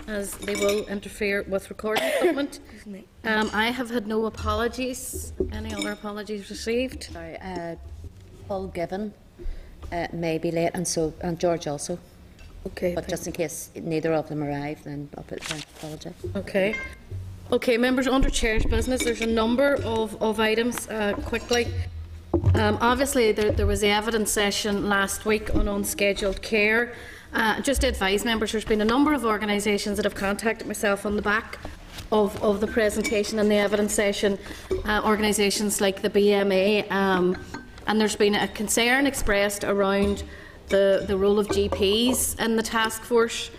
as they will interfere with recording equipment. I have had no apologies. Any other apologies received? Sorry, Paul Given may be late, and George also. Okay. But just in case neither of them arrive, then I'll put down apology. Okay. Okay, members, under Chair's business, there's a number of items quickly. Obviously, there was the evidence session last week on unscheduled care. Just to advise members, there's been a number of organisations that have contacted myself on the back of the presentation and the evidence session, organisations like the BMA, and there's been a concern expressed around the role of GPs in the task force.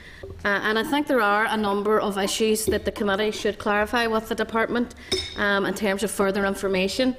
And I think there are a number of issues that the committee should clarify with the department in terms of further information.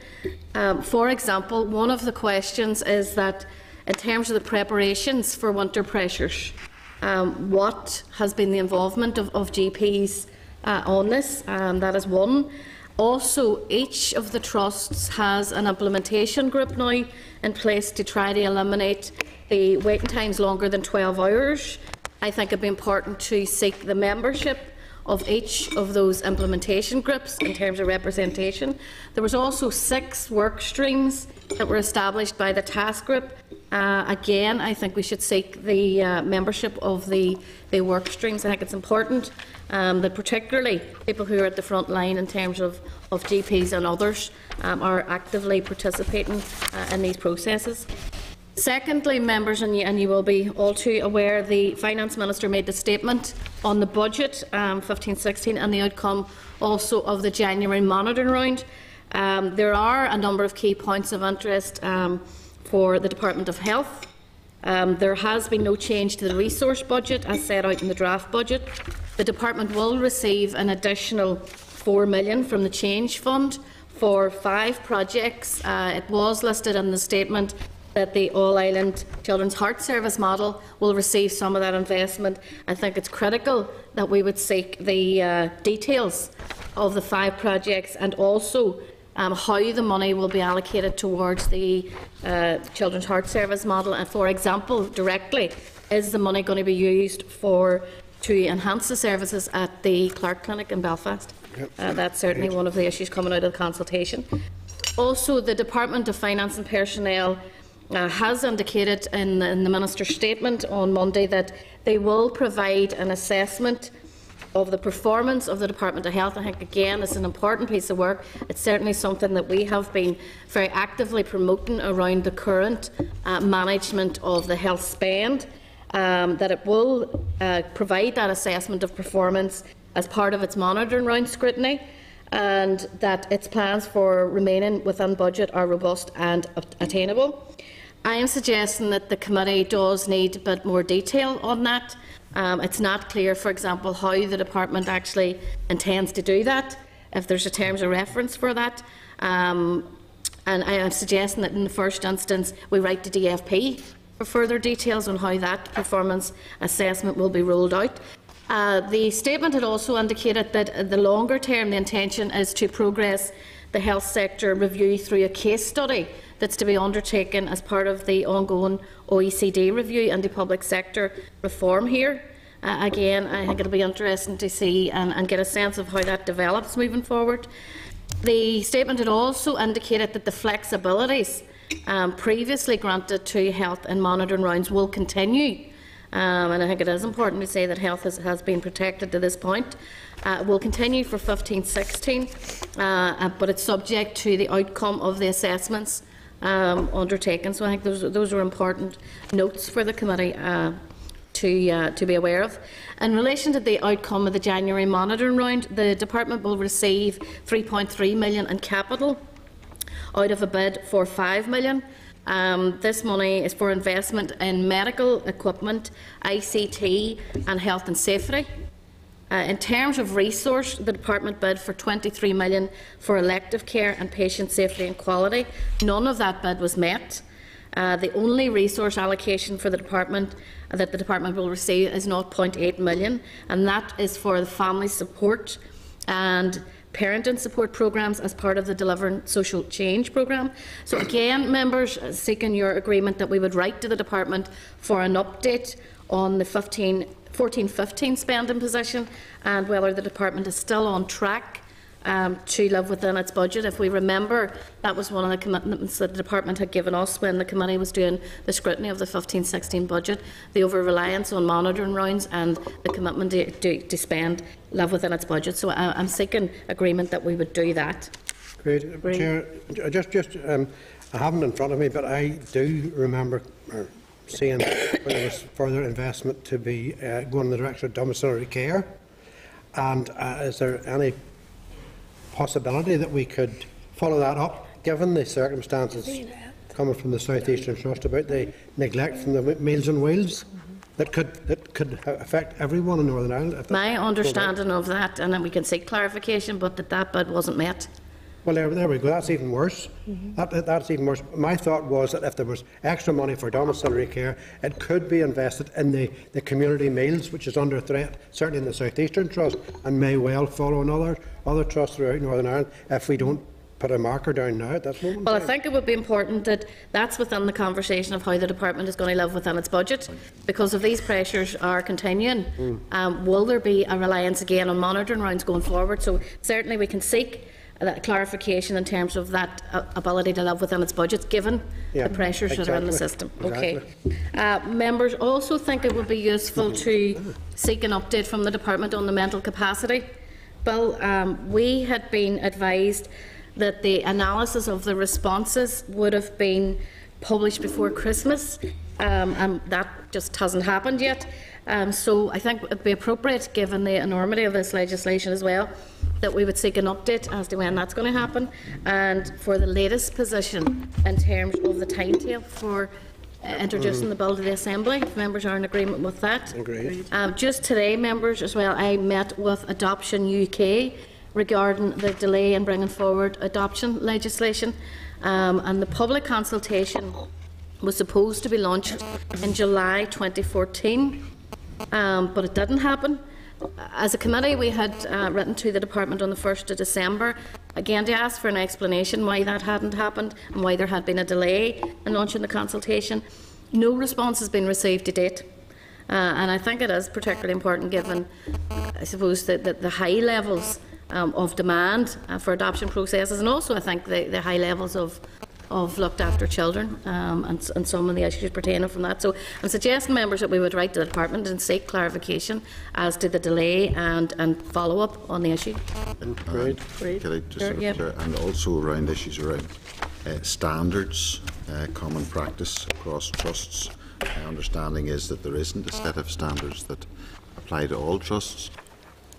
For example, one of the questions is that in terms of the preparations for winter pressures, what has been the involvement of GPs on this? That is one. Also, each of the trusts has an implementation group now in place to try to eliminate the waiting times longer than 12 hours. I think it would be important to seek the membership of each of those implementation groups in terms of representation. There was also 6 work streams that were established by the task group. Again, I think we should seek the membership of the work streams. I think it's important that particularly people who are at the front line in terms of GPs and others are actively participating in these processes. Secondly, members, and you will be all too aware, the Finance Minister made the statement on the budget 15-16 and the outcome also of the January monitoring round. There are a number of key points of interest for the Department of Health. There has been no change to the resource budget as set out in the draft budget. The Department will receive an additional $4 million from the Change Fund for 5 projects. It was listed in the statement that the All-Ireland Children's Heart Service model will receive some of that investment. I think it's critical that we would seek the details of the 5 projects and also how the money will be allocated towards the Children's Heart Service model. And, for example, directly, is the money going to be used to enhance the services at the Clark Clinic in Belfast? Yep. That's certainly one of the issues coming out of the consultation. Also, the Department of Finance and Personnel has indicated in the Minister's statement on Monday that they will provide an assessment of the performance of the Department of Health. I think, again, it's an important piece of work. It's certainly something that we have been very actively promoting around the current management of the health spend, that it will provide that assessment of performance as part of its monitoring round scrutiny, and that its plans for remaining within budget are robust and attainable. I am suggesting that the committee does need a bit more detail on that. It's not clear, for example, how the department actually intends to do that, if there's a terms of reference for that. And I am suggesting that in the first instance we write to DFP for further details on how that performance assessment will be rolled out. The statement had also indicated that the longer term the intention is to progress the health sector review through a case study that's to be undertaken as part of the ongoing OECD review and the public sector reform here. Again, I think it will be interesting to see and get a sense of how that develops moving forward. The statement had also indicated that the flexibilities previously granted to health and monitoring rounds will continue. And I think it is important to say that health has been protected to this point. Will continue for 15-16, but it's subject to the outcome of the assessments undertaken. So I think those are important notes for the committee to be aware of. In relation to the outcome of the January monitoring round, the department will receive $3.3 million in capital out of a bid for $5 million. This money is for investment in medical equipment, ICT and health and safety. In terms of resource, the department bid for $23 million for elective care and patient safety and quality. None of that bid was met. The only resource allocation for the department that the department will receive is $0.8 million, and that is for the family support and parenting support programmes as part of the Delivering Social Change programme. So again, members, seeking your agreement that we would write to the department for an update on the 15 14-15 spending position, and whether the department is still on track to live within its budget. If we remember, that was one of the commitments that the department had given us when the committee was doing the scrutiny of the 15-16 budget, the over-reliance on monitoring rounds and the commitment to spend live within its budget. So I'm seeking agreement that we would do that. Great. Chair, I haven't in front of me, but I do remember seeing where there was further investment to be going in the direction of domiciliary care. And is there any possibility that we could follow that up, given the circumstances coming from the South Eastern Trust about the neglect from the Meals on Wheels that could affect everyone in Northern Ireland? My understanding of that, and then we can seek clarification, but that bid wasn't met. Well, there we go. That's even worse. That's even worse. My thought was that if there was extra money for domiciliary care, it could be invested in the community meals, which is under threat, certainly in the South Eastern Trust, and may well follow in other trusts throughout Northern Ireland if we don't put a marker down now at this moment. Well, I think it would be important that that's within the conversation of how the department is going to live within its budget, because if these pressures are continuing, will there be a reliance again on monitoring rounds going forward? So certainly we can seek that clarification in terms of that ability to live within its budget, given the pressures that are in the system. Okay. Members also think it would be useful to seek an update from the department on the mental capacity bill. We had been advised that the analysis of the responses would have been published before Christmas, and that just hasn't happened yet. So I think it would be appropriate, given the enormity of this legislation as well, that we would seek an update as to when that's going to happen, and for the latest position in terms of the timetable for introducing the bill to the Assembly, if members are in agreement with that. Agreed. Just today, members, as well, I met with Adoption UK regarding the delay in bringing forward adoption legislation, and the public consultation was supposed to be launched in July 2014, but it didn't happen. As a committee, we had written to the department on the 1st of December, again to ask for an explanation why that hadn't happened and why there had been a delay in launching the consultation. No response has been received to date, and I think it is particularly important, given, I suppose, the high levels of demand for adoption processes, and also I think the high levels of looked after children, and some of the issues pertaining from that. So I'm suggesting, members, that we would write to the department and seek clarification as to the delay and follow up on the issue. Great. Can I just and also around issues around standards, common practice across trusts. My understanding is that there isn't a set of standards that apply to all trusts,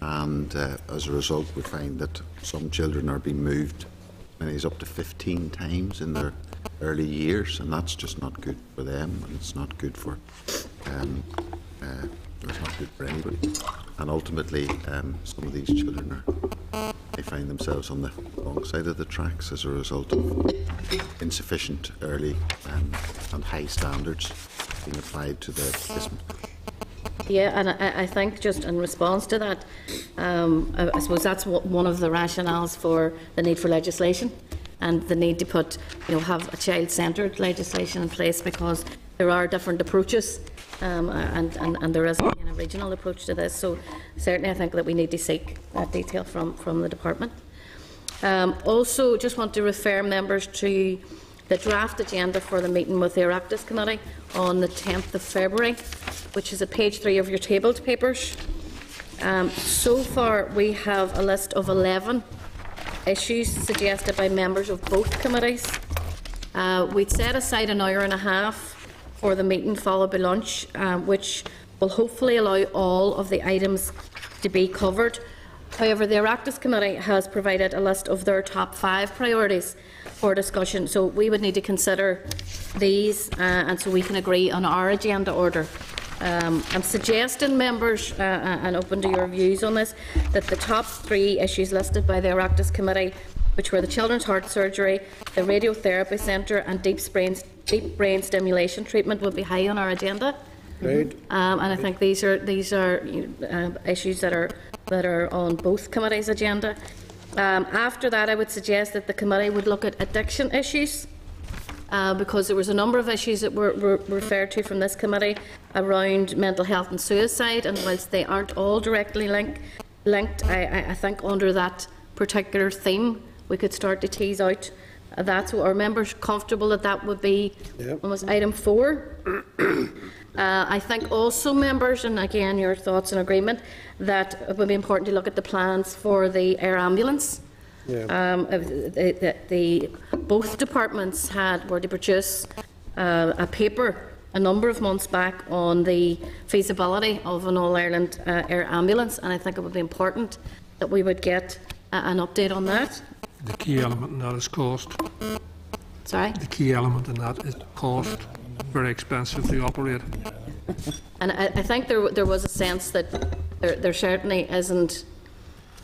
and as a result we find that some children are being moved many is up to 15 times in their early years, and that's just not good for them, and it's not good for anybody. And ultimately, some of these children they find themselves on the wrong side of the tracks as a result of insufficient early and high standards being applied to their placement. Yeah, and I think just in response to that, I suppose that's one of the rationales for the need for legislation and the need to put, have a child-centred legislation in place, because there are different approaches, and there isn't a regional approach to this. So certainly I think that we need to seek that detail from the department. Also, just want to refer members to the draft agenda for the meeting with the Oireachtas Committee on the 10th of February, which is at page 3 of your tabled papers. So far we have a list of 11 issues suggested by members of both committees. We'd set aside an hour and a half for the meeting, followed by lunch, which will hopefully allow all of the items to be covered. However, the Oireachtas Committee has provided a list of their top 5 priorities for discussion, so we would need to consider these, and so we can agree on our agenda order. I'm suggesting, members, and open to your views on this, that the top 3 issues listed by the Oireachtas Committee, which were the Children's Heart Surgery, the Radiotherapy Centre and deep brain stimulation treatment, would be high on our agenda. Great. And I think these are issues that are on both committees' agenda. After that, I would suggest that the committee would look at addiction issues, because there was a number of issues that were referred to from this committee around mental health and suicide, and whilst they aren't all directly linked, I think under that particular theme we could start to tease out that. So are members comfortable that that would be almost item 4? I think also, members, and again your thoughts and agreement, that it would be important to look at the plans for the air ambulance. Both departments were to produce a paper a number of months back on the feasibility of an All-Ireland air ambulance, and I think it would be important that we would get an update on that. The key element in that is cost. Sorry? The key element in that is cost. Very expensive to operate. And I think there was a sense that there certainly isn't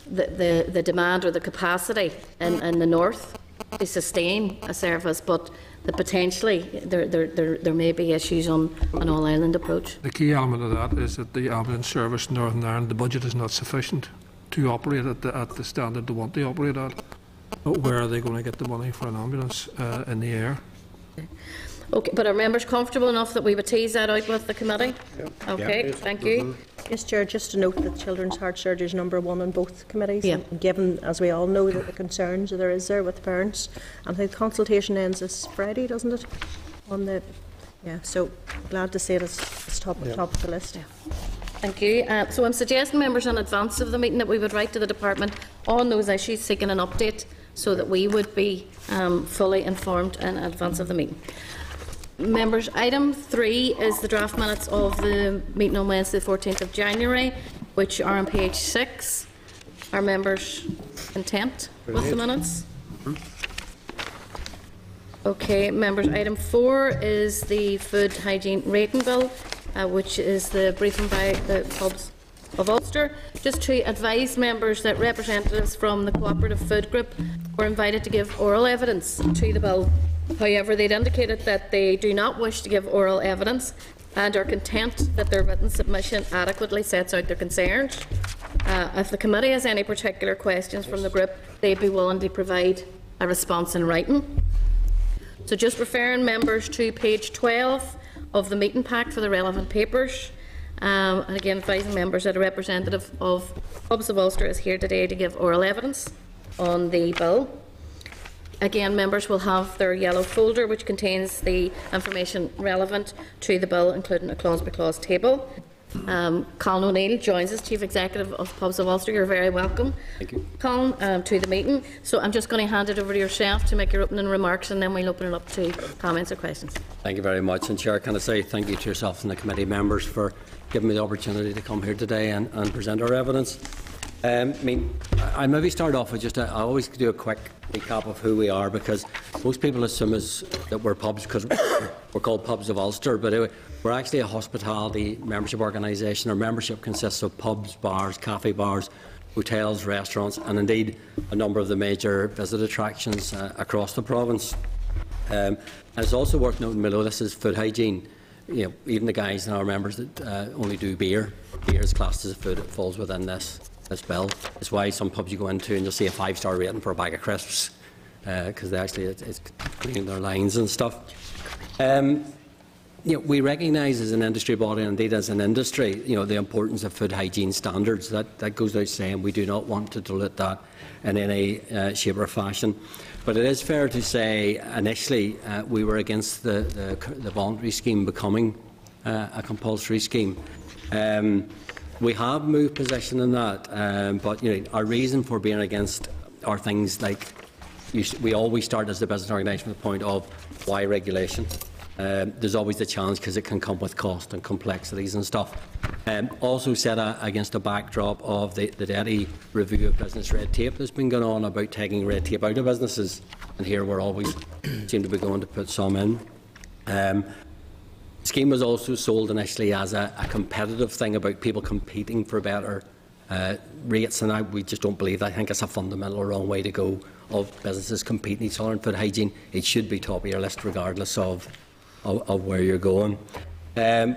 the demand or the capacity in the north to sustain a service, but that potentially there may be issues on an all-island approach. The key element of that is that the ambulance service in Northern Ireland, the budget is not sufficient to operate at the standard they want to operate at. But where are they going to get the money for an ambulance in the air? Okay, but are members comfortable enough that we would tease that out with the committee? Yep. Okay, thank you. Yes, Chair, just to note that children's heart surgery is number 1 on both committees. Yeah. And given, as we all know, that the concerns there is there with parents, and the consultation ends this Friday, doesn't it? So glad to see it as top of the list. Yeah. Thank you. So I'm suggesting, members, in advance of the meeting that we would write to the department on those issues, seeking an update, so that we would be fully informed in advance of the meeting. Members, item 3 is the draft minutes of the meeting on Wednesday, the 14th of January, which are on page 6. Are members content with the minutes? Okay, members, item 4 is the food hygiene rating bill, which is the briefing by the pubs of Ulster. Just to advise members that representatives from the Cooperative Food Group were invited to give oral evidence to the bill. However, they'd indicated that they do not wish to give oral evidence and are content that their written submission adequately sets out their concerns. If the committee has any particular questions from the group, they'd be willing to provide a response in writing. So just referring members to page 12 of the meeting pack for the relevant papers. And again, advising members that a representative of Pubs of Ulster is here today to give oral evidence on the bill. Again, members will have their yellow folder which contains the information relevant to the bill, including a clause-by-clause table. Colin O'Neill joins us, Chief Executive of Pubs of Ulster. You're very welcome, thank you, Colin, to the meeting. So I'm just going to hand it over to yourself to make your opening remarks, and then we'll open it up to comments or questions. Thank you very much. And Chair, can I say thank you to yourself and the committee members for giving me the opportunity to come here today and present our evidence. I maybe start off with I always do a quick recap of who we are, because most people assume that we're pubs because we're called Pubs of Ulster, but anyway, we're actually a hospitality membership organisation. Our membership consists of pubs, bars, cafe bars, hotels, restaurants, and indeed a number of the major visit attractions across the province. And it's also worth noting below this is food hygiene. You know, even the guys and our members that only do beer is classed as a food. It falls within this bill. It's why some pubs you go into and you'll see a 5-star rating for a bag of crisps, because they actually it's cleaning their lines and stuff. We recognise as an industry body, and indeed as an industry, the importance of food hygiene standards. That goes without saying. We do not want to dilute that in any shape or fashion. But it is fair to say, initially, we were against the voluntary scheme becoming a compulsory scheme. We have moved position in that, but our reason for being against are things like we always start as the business organisation with the point of why regulation. There's always the challenge because it can come with cost and complexities and stuff. Also set against a backdrop of the daily review of business red tape that's been going on about taking red tape out of businesses, and here we're always seem to be going to put some in. The scheme was also sold initially as a competitive thing about people competing for better rates, and we just don't believe that. I think it's a fundamental wrong way to go, of businesses competing each other in food hygiene. It should be top of your list regardless of where you're going.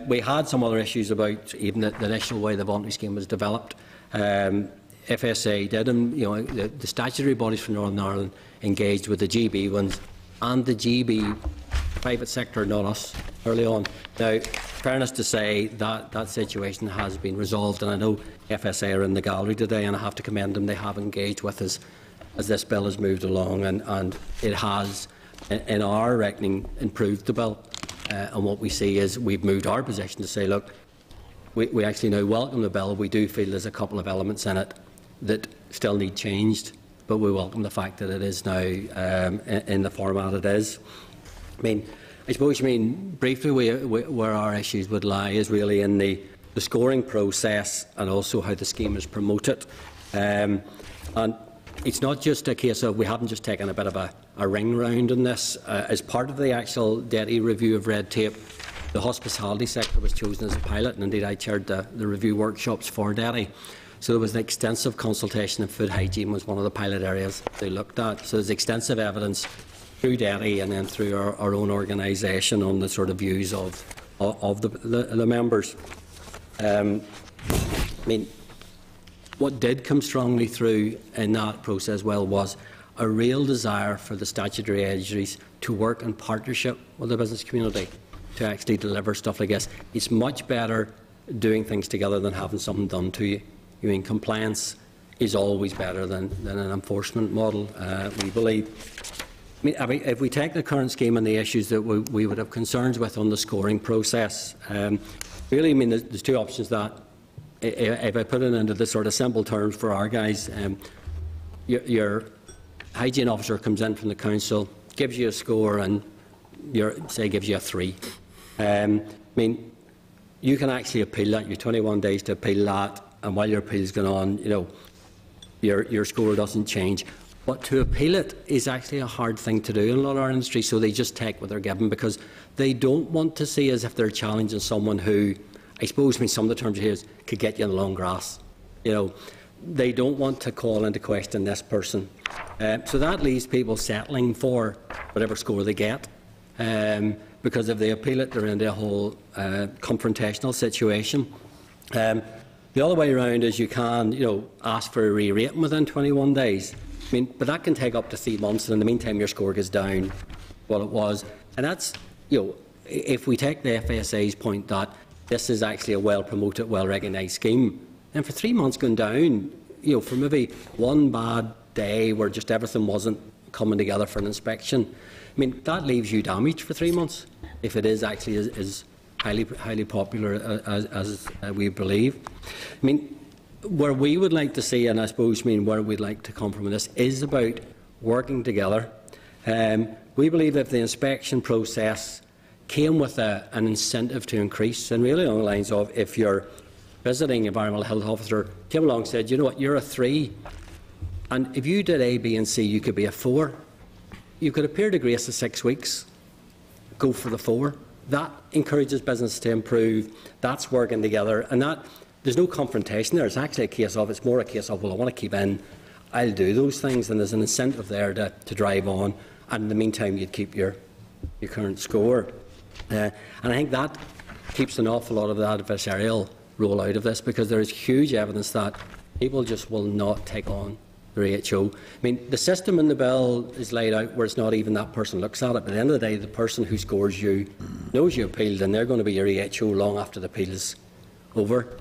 We had some other issues about even the initial way the voluntary scheme was developed. FSA did, and the statutory bodies from Northern Ireland engaged with the GB ones, and the GB private sector, not us, early on. Now, fairness to say, that situation has been resolved, and I know FSA are in the gallery today, and I have to commend them. They have engaged with us as this bill has moved along, and it has, in our reckoning, improved the bill. And what we see is we've moved our position to say, look, we actually now welcome the bill. We do feel there's a couple of elements in it that still need changed, but we welcome the fact that it is now in the format it is. I suppose, briefly, where our issues would lie is really in the scoring process and also how the scheme is promoted. And it's not just a case of we haven't just taken a bit of a ring round in this. As part of the actual DETI review of red tape, the hospitality sector was chosen as a pilot, and indeed I chaired the review workshops for DETI. So there was an extensive consultation, and food hygiene was one of the pilot areas they looked at. So there's extensive evidence through DETI and then through our own organisation on the sort of views of the members. What did come strongly through in that process was a real desire for the statutory agencies to work in partnership with the business community to actually deliver stuff like this. It's much better doing things together than having something done to you. Compliance is always better than an enforcement model, we believe. If we take the current scheme and the issues that we would have concerns with on the scoring process, really, there's two options that, if I put it into the sort of simple terms for our guys, your hygiene officer comes in from the council, gives you a score, and gives you a 3. You can actually appeal that. You have 21 days to appeal that, and while your appeal is going on, your score doesn't change. But to appeal it is actually a hard thing to do in a lot of our industry, so they just take what they're given because they don't want to see as if they're challenging someone who, I suppose, some of the terms you hear could get you in the long grass. They don't want to call into question this person. So that leaves people settling for whatever score they get. Because if they appeal it, they're into a whole confrontational situation. The other way around is you can, ask for a re-rating within 21 days. But that can take up to 3 months, and in the meantime, your score goes down what it was. And that's, if we take the FSA's point that this is actually a well-promoted, well-recognised scheme, then for 3 months going down, for maybe one bad day where just everything wasn't coming together for an inspection, that leaves you damaged for 3 months if it is actually as highly popular as we believe. Where we would like to see, and I suppose where we'd like to come from this, is about working together. We believe that if the inspection process came with an incentive to increase, and really on the lines of if your visiting environmental health officer came along and said, you know what, you're a 3, and if you did A, B and C, you could be a 4. You could appear to grace of 6 weeks, go for the 4. That encourages business to improve. That's working together, and that there's no confrontation there. It's actually it's more a case of, well, I want to keep in, I'll do those things, and there's an incentive there to drive on, and in the meantime you'd keep your current score. And I think that keeps an awful lot of the adversarial role out of this, because there is huge evidence that people just will not take on their EHO. The system in the bill is laid out where it's not even that person looks at it, but at the end of the day, the person who scores you knows you appealed, and they're going to be your EHO long after the appeal is over.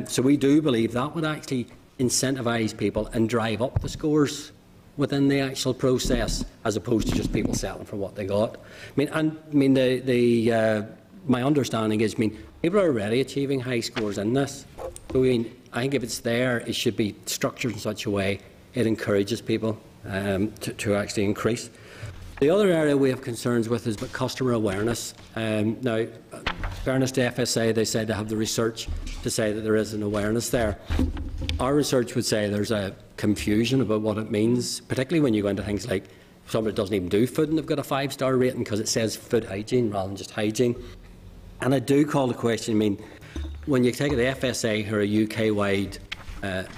So we do believe that would actually incentivise people and drive up the scores within the actual process, as opposed to just people settling for what they got. My understanding is, people are already achieving high scores in this. So I think if it's there, it should be structured in such a way it encourages people to actually increase. The other area we have concerns with is customer awareness. Now, fairness to FSA, they said they have the research to say that there is an awareness there. Our research would say there's a confusion about what it means, particularly when you go into things like somebody doesn't even do food and they've got a 5-star rating because it says food hygiene rather than just hygiene. And I do call the question, when you take the FSA, who are a UK-wide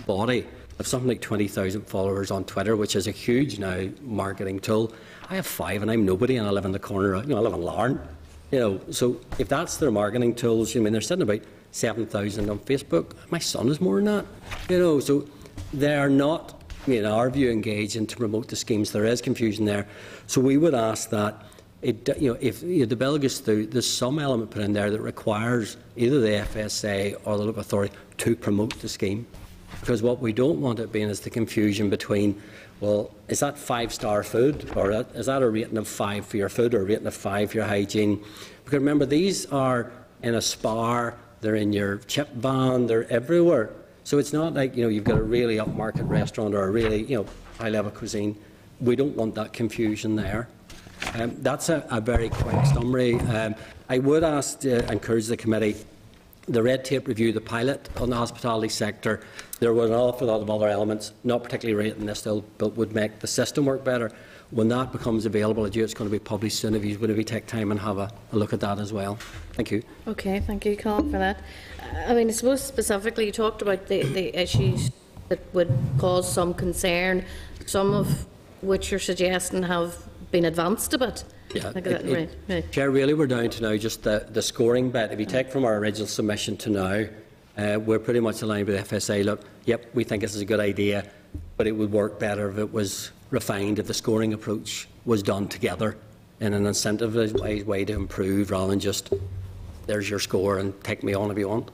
body, have something like 20,000 followers on Twitter, which is a huge now marketing tool. I have 5 and I'm nobody, and I live in the corner. I live in Larne. So if that's their marketing tools, they're sitting about 7,000 on Facebook. My son is more than that. So they are not, in our view, engaging to promote the schemes. There is confusion there. So we would ask that if the bill goes through, there's some element put in there that requires either the FSA or the local authority to promote the scheme. Because what we don't want it being is the confusion between, well, is that 5-star food, or is that a rating of 5 for your food, or a rating of 5 for your hygiene? Because remember, these are in a Spar, they're in your chip van, they're everywhere. So it's not like, you've got a really upmarket restaurant or a really, high-level cuisine. We don't want that confusion there. That's a very quick summary. I would encourage the committee, the red tape review, the pilot on the hospitality sector. There were an awful lot of other elements, not particularly rating this still, but would make the system work better. When that becomes available, it's going to be published soon. If you would take time and have a look at that as well. Thank you. Okay, thank you, Colin, for that. I suppose specifically you talked about the issues that would cause some concern, some of which you're suggesting have been advanced a bit. Yeah, right. Chair, really we're down to now just the scoring bit. If you take from our original submission to now, we're pretty much aligned with the FSA. Look, yep, we think this is a good idea, but it would work better if it was refined, if the scoring approach was done together in an incentivized way to improve, rather than just, there's your score and take me on if you want.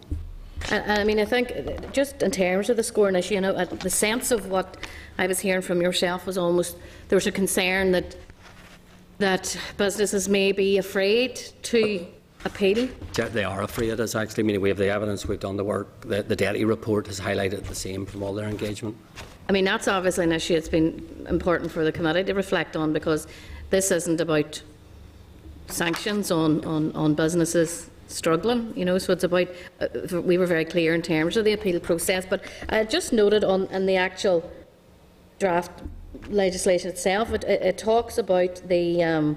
I think just in terms of the scoring issue, the sense of what I was hearing from yourself was almost there was a concern that businesses may be afraid to appeal. They are afraid. It's actually, we have the evidence, we've done the work. The DETI report has highlighted the same from all their engagement. That's obviously an issue that's been important for the committee to reflect on, because this isn't about sanctions on businesses struggling, so it's about, we were very clear in terms of the appeal process, but I just noted in the actual draft legislation itself, it talks about the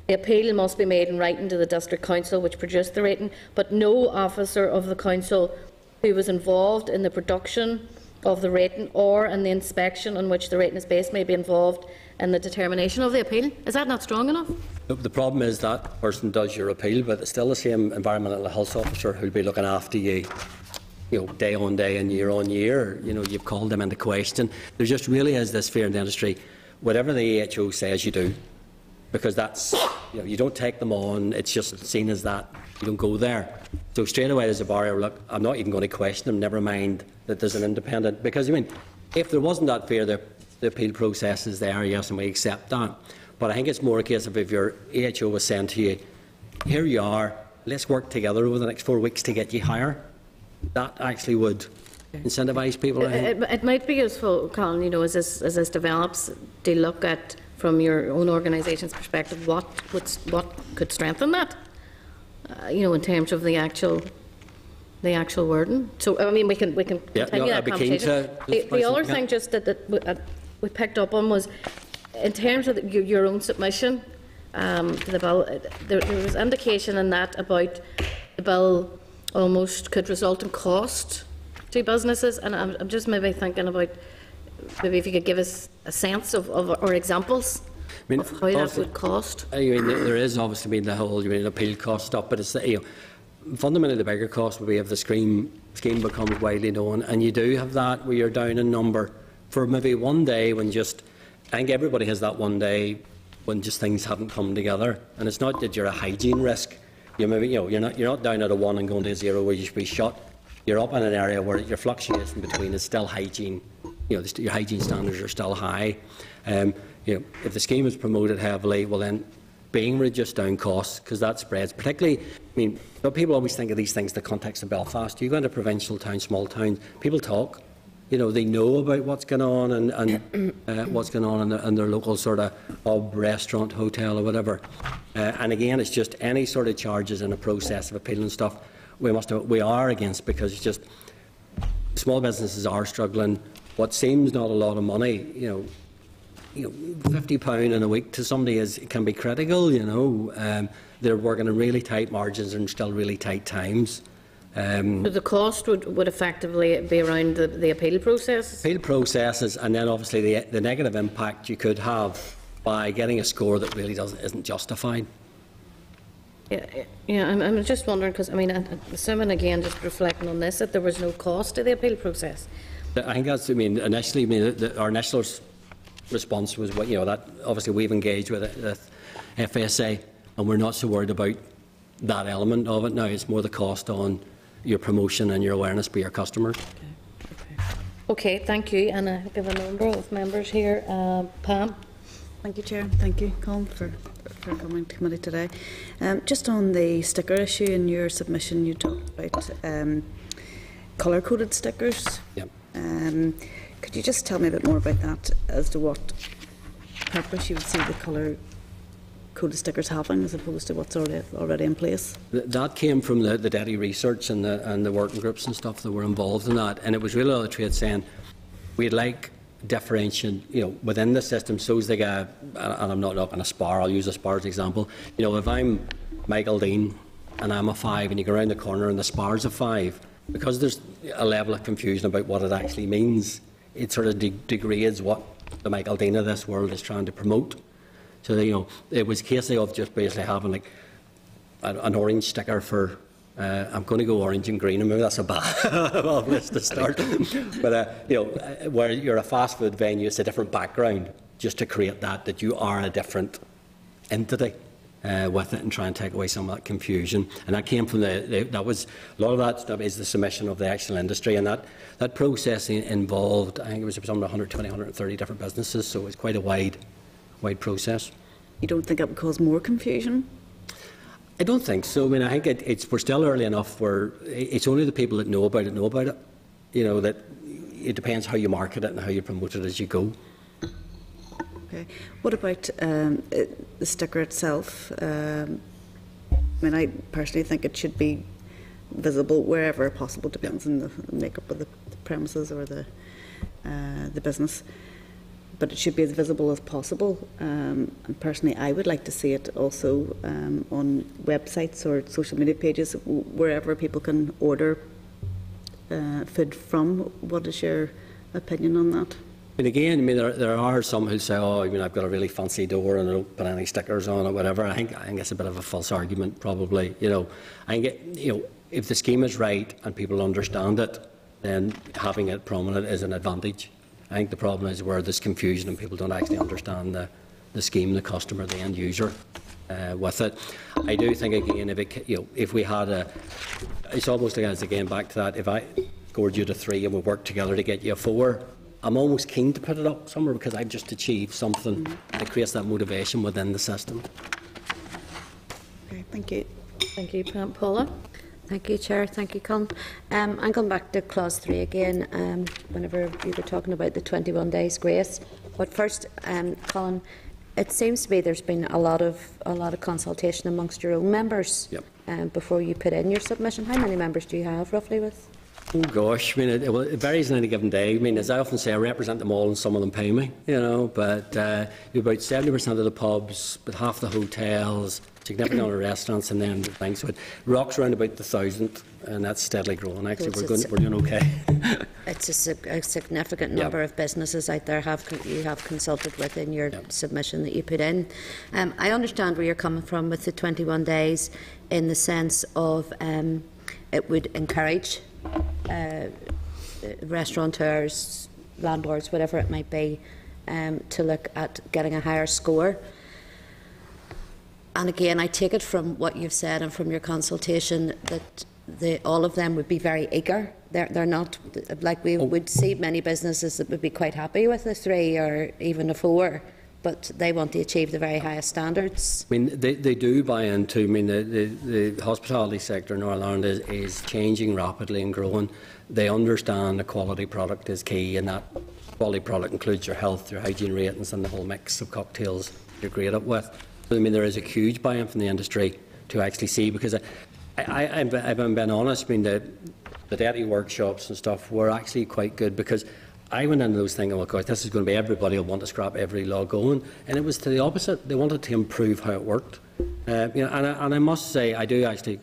appeal must be made in writing to the district council which produced the rating, but no officer of the council who was involved in the production of the rating or in the inspection on which the rating is based may be involved in the determination of the appeal. Is that not strong enough? The problem is that person does your appeal, but it's still the same environmental health officer who'll be looking after you, day on day and year on year. You've called them into question. There just really is this fear in the industry. Whatever the AHO says, you do, because that's, you don't take them on. It's just seen as that. You don't go there. So straight away there's a barrier. Look, I'm not even going to question them. Never mind that there's an independent. Because if there wasn't that fear, the appeal process is there. Yes, and we accept that. But I think it's more a case of if your AHO was saying to you, here you are, let's work together over the next 4 weeks to get you higher. That actually would incentivise people. It might be useful, Colin, as this develops, to look at, from your own organisation's perspective, what could strengthen that, in terms of the actual wording. So, we can continue that conversation. The other thing just that we picked up on was, in terms of your own submission to the bill, there was indication in that about the bill almost could result in cost to businesses, and I'm just maybe thinking about maybe if you could give us a sense of or examples of how that would cost. There is obviously the whole appeal cost stuff, but it's fundamentally the bigger cost would be if the scheme becomes widely known, and you do have that where you're down in number for maybe one day when just, I think everybody has that one day when just things haven't come together, and it's not that you're a hygiene risk. You're not down at a 1 and going to a 0 where you should be shut. You're up in an area where your fluctuation between is still hygiene. Your hygiene standards are still high. If the scheme is promoted heavily, well then being reduced down costs, because that spreads. Particularly, but people always think of these things in the context of Belfast. You go into provincial towns, small towns, people talk. They know about what's going on and what's going on in their local sort of pub, restaurant, hotel or whatever. And again, it's just any sort of charges in a process of appeal and stuff we are against, because it's just small businesses are struggling. What seems not a lot of money, £50 in a week to somebody can be critical. They're working in really tight margins and still really tight times. So the cost would effectively be around the appeal process? Appeal processes, and then obviously the negative impact you could have by getting a score that really isn't justified. Yeah. I'm just wondering, because assuming again, just reflecting on this, that there was no cost to the appeal process. I think that's. Initially, our initial response was, what, that obviously we've engaged with FSA, and we're not so worried about that element of it now. It's more the cost on your promotion and your awareness by your customers. Okay, thank you. And I have a number of members here. Pam? Thank you, Chair. Thank you, Colin, for coming to committee today. Just on the sticker issue in your submission, you talked about colour-coded stickers. Yep. Could you just tell me a bit more about that, as to what purpose you would see the colour-coded stickers having, as opposed to what's already in place? That came from the DETI research and the working groups and stuff that were involved in that, and it was really all the trade saying we'd like differentiation, within the system. So as they go, and I'm not knocking a Spar, I'll use a Spar as an example. If I'm Michael Dean and I'm a 5, and you go around the corner and the Spar's a 5, because there's a level of confusion about what it actually means, it sort of degrades what the Michael Dean of this world is trying to promote. So it was a case of just basically having like an orange sticker for. I'm going to go orange and green, and maybe that's a bad place to start. But where you're a fast food venue, it's a different background, just to create that you are a different entity with it, and try and take away some of that confusion. And that came from that was a lot of that stuff is the submission of the actual industry, and that process involved, I think it was somewhere 120, 130 different businesses, so it's quite a wide process. You don't think it would cause more confusion? I don't think so. I mean, I think we're still early enough where it's only the people that know about it. That it depends how you market it and how you promote it as you go. Okay. What about the sticker itself? I I personally think it should be visible wherever possible, depends on the makeup of the premises or the business. But it should be as visible as possible. And personally, I would like to see it also on websites or social media pages, wherever people can order food from. What is your opinion on that? And again, there are some who say, I've got a really fancy door and I don't put any stickers on or whatever. I think it's a bit of a false argument, probably. I think if the scheme is right and people understand it, then having it prominent is an advantage. I think the problem is where there's confusion and people don't actually understand the scheme, the customer, the end user with it. I do think, again, if we had it's almost again back to that, if I scored you to 3 and we worked together to get you a 4, I'm almost keen to put it up somewhere because I've just achieved something that creates that motivation within the system. Okay, thank you. Thank you, Pam. Paula? Thank you, Chair. Thank you, Colin. I'm going back to clause 3 again, whenever you were talking about the 21 days grace. But first, Colin, it seems to me there's been a lot of consultation amongst your own members. Yep. Before you put in your submission. How many members do you have, roughly, with? Oh gosh, it varies on any given day. As I often say, I represent them all and some of them pay me, but about 70% of the pubs, but half the hotels, significant amount of restaurants, and then the things. So it rocks around about 1,000, and that's steadily growing. Actually, we're doing okay. It's a significant number of businesses out there you have consulted with in your submission that you put in. I understand where you're coming from with the 21 days in the sense of it would encourage restaurateurs, landlords, whatever it might be, to look at getting a higher score. And again, I take it from what you've said and from your consultation that all of them would be very eager. They're not, like we would see many businesses that would be quite happy with a 3 or even a 4, but they want to achieve the very highest standards. They do buy into, the hospitality sector in Northern Ireland is changing rapidly and growing. They understand the quality product is key, and that quality product includes your health, your hygiene ratings, and the whole mix of cocktails you're great up with. There is a huge buy-in from the industry to actually see, because if I'm being honest, the DETI workshops and stuff were actually quite good, because I went into those thinking, this is going to be everybody will want to scrap every law going, and it was to the opposite. They wanted to improve how it worked. And I must say, I do actually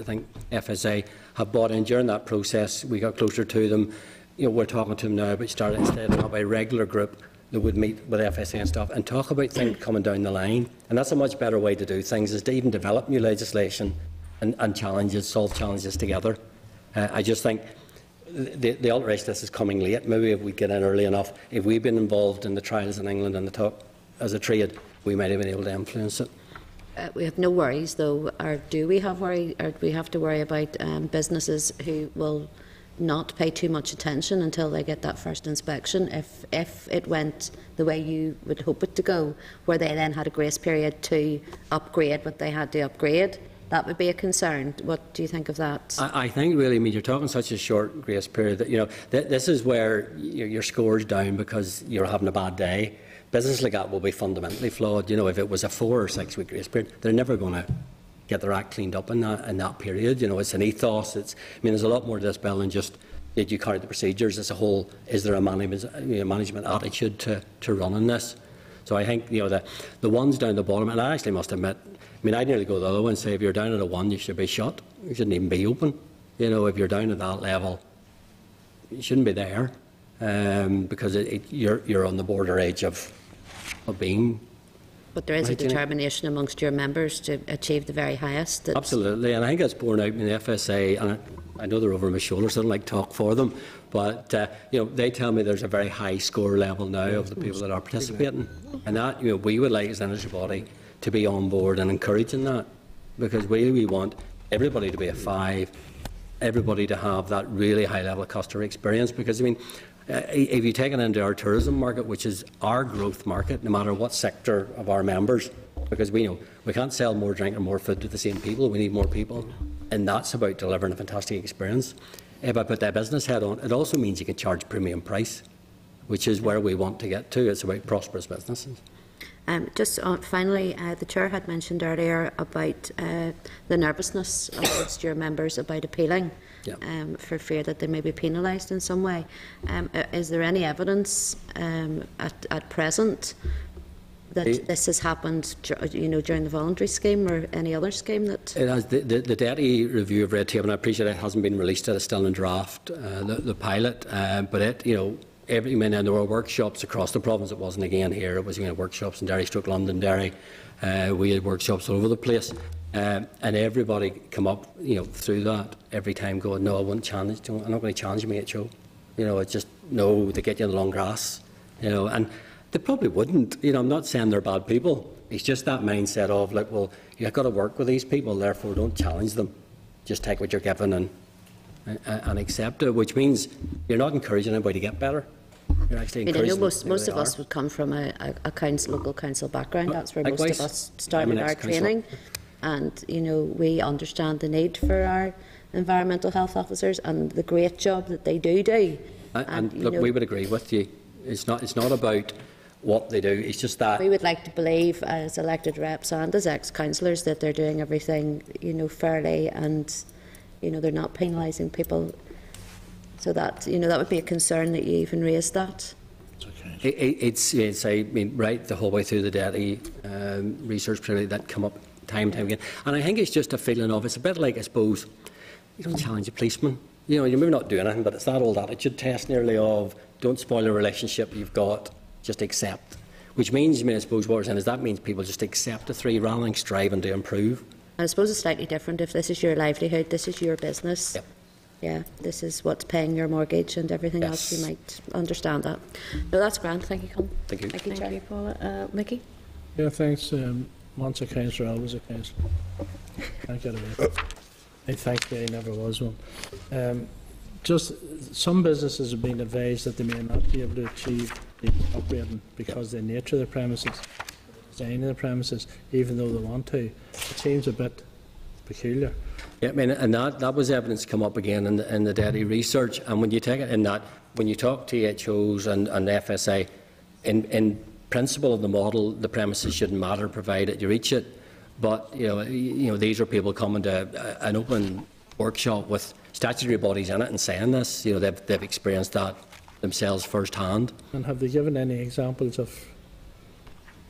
think FSA have bought in during that process. We got closer to them. We're talking to them now about starting setting up a regular group that would meet with FSA and stuff and talk about things coming down the line. And that's a much better way to do things, is to even develop new legislation and challenges, solve challenges together. I just think the alteration, this is coming late. Maybe if we get in early enough, if we've been involved in the trials in England and the top as a trade, we might have been able to influence it. We have no worries, though, or do we have worry, or do we have to worry about businesses who will not pay too much attention until they get that first inspection? If it went the way you would hope it to go, where they then had a grace period to upgrade what they had to upgrade, that would be a concern. What do you think of that? I think really, I mean, you're talking such a short grace period that, you know, this is where your score's down because you're having a bad day. Business like that will be fundamentally flawed. You know, if it was a 4 or 6 week grace period, they're never going to get their act cleaned up in that period. You know, it's an ethos. I mean, there's a lot more to this bill than just did you carry the procedures as a whole. Is there a management attitude to running this? So I think, you know, the ones down the bottom, and I actually must admit, I mean, I'd nearly go the other way and say if you're down at a 1, you should be shut. You shouldn't even be open. You know, if you're down at that level, you shouldn't be there because you're on the border edge of being. But there is a determination amongst your members to achieve the very highest. Absolutely, and I think that's borne out in the FSA, and I know they're over my shoulder, so I don't like to talk for them, but you know, they tell me there's a very high score level now of the people that are participating, and that, you know, we would like as an energy body to be on board and encouraging that, because we want everybody to be a 5, everybody to have that really high level of customer experience, because I mean, if you take it into our tourism market, which is our growth market, no matter what sector of our members, because we know we can't sell more drink or more food to the same people, we need more people, and that's about delivering a fantastic experience. If I put that business head on, it also means you can charge premium price, which is where we want to get to. It's about prosperous businesses. Just finally, the Chair had mentioned earlier about the nervousness amongst your members about appealing. Yep. For fear that they may be penalised in some way. Is there any evidence at present that this has happened, you know, during the voluntary scheme or any other scheme that? It has. The Deputy review of red tape, and I appreciate it hasn't been released yet, it's still in draft, the pilot, but it, you know, every minute there were workshops across the province. It wasn't again here, it was, you know, workshops in Derry, Londonderry. We had workshops all over the place. And everybody come up, you know, through that every time going, no, I won't challenge. I'm not going to challenge me at show. You know, it's just no. They get you in the long grass. You know, and they probably wouldn't. You know, I'm not saying they're bad people. It's just that mindset of like, well, you've got to work with these people, therefore don't challenge them. Just take what you're given and accept it. Which means you're not encouraging anybody to get better. You're actually encouraging. I know most of us would come from a local council background. That's where most of us started our training. And, you know, we understand the need for our environmental health officers and the great job that they do. And look, we would agree with you. It's not about what they do, it's just that... We would like to believe, as elected reps and as ex-councillors, that they're doing everything, you know, fairly and, you know, they're not penalising people. So that, you know, that would be a concern that you even raised that. It's I mean, right the whole way through the Deputy research period that come up time and time again. And I think it's just a feeling of, it's a bit like, I suppose, you don't challenge a policeman. You know, you're maybe not doing anything, but it's that old attitude test nearly of, don't spoil a relationship you've got, just accept. Which means, I mean, I suppose what we're saying is that means people just accept the 3 rather than striving to improve. I suppose it's slightly different if this is your livelihood, this is your business. Yep. Yeah, this is what's paying your mortgage and everything else. You might understand that. No, that's grand. Thank you, Colin. Thank you. Thank you, Paula. Mickey? Yeah, thanks. Once a councillor, always a councillor. Can't get away. I think there never was one. Just some businesses have been advised that they may not be able to achieve the upgrading because of the nature of the premises, the design of the premises, even though they want to. It seems a bit peculiar. Yeah, I mean, and that was evidence come up again in the Deputy research. And when you take it in that, when you talk to HOs and FSA, in principle of the model, the premises shouldn't matter provided you reach it. But you know, these are people coming to an open workshop with statutory bodies in it and saying this. You know, they've experienced that themselves firsthand. And have they given any examples of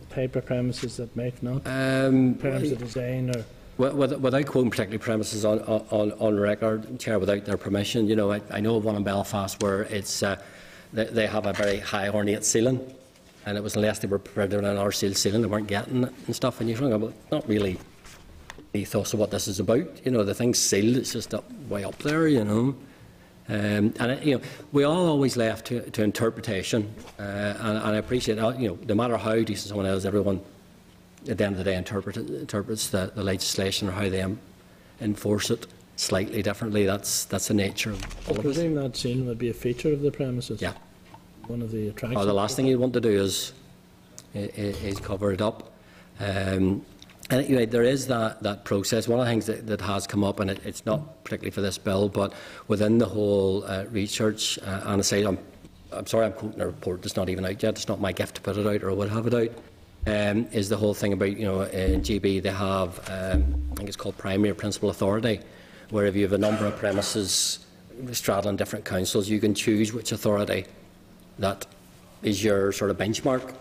the type of premises that might not, in terms of design or? Without quoting particularly premises on record, Chair, without their permission, you know, I know of one in Belfast where it's they have a very high ornate ceiling. And it was unless they were prepared to run an R-sealed ceiling, they weren't getting it and stuff. And you're thinking, well, not really the ethos of what this is about. You know, the thing's sealed, it's just up, way up there, you know. We all always left to interpretation, and I appreciate no matter how decent someone is, everyone at the end of the day interprets the legislation or how they enforce it slightly differently. That's the nature of all I of us. presume that scene would be a feature of the premises. Yeah. One of the attractions. The last thing you want to do is cover it up. There is that process. One of the things that has come up, and it's not particularly for this bill, but within the whole research, and I say, I'm sorry I'm quoting a report that's not even out yet, it's not my gift to put it out, or I would have it out, is the whole thing about, in GB they have, I think it's called primary or principal authority, where if you have a number of premises straddling different councils, you can choose which authority that is your sort of benchmark.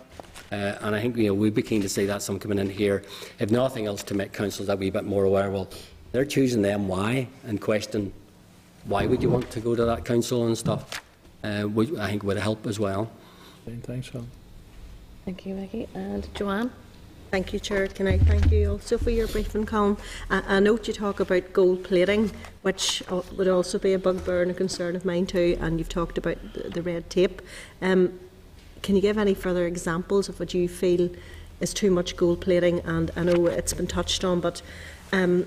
And I think we'd be keen to see that some coming in here, if nothing else, to make councils a wee bit more aware. Well, they're choosing them why, and question why would you want to go to that council and stuff. I think would help as well. Thanks, Phil. Thank you, Maggie. And Joanne? Thank you, Chair. Can I thank you also for your briefing, Colin? I note you talk about gold plating, which would also be a bugbear and a concern of mine too, and you've talked about the red tape. Can you give any further examples of what you feel is too much gold plating? And I know it's been touched on, but I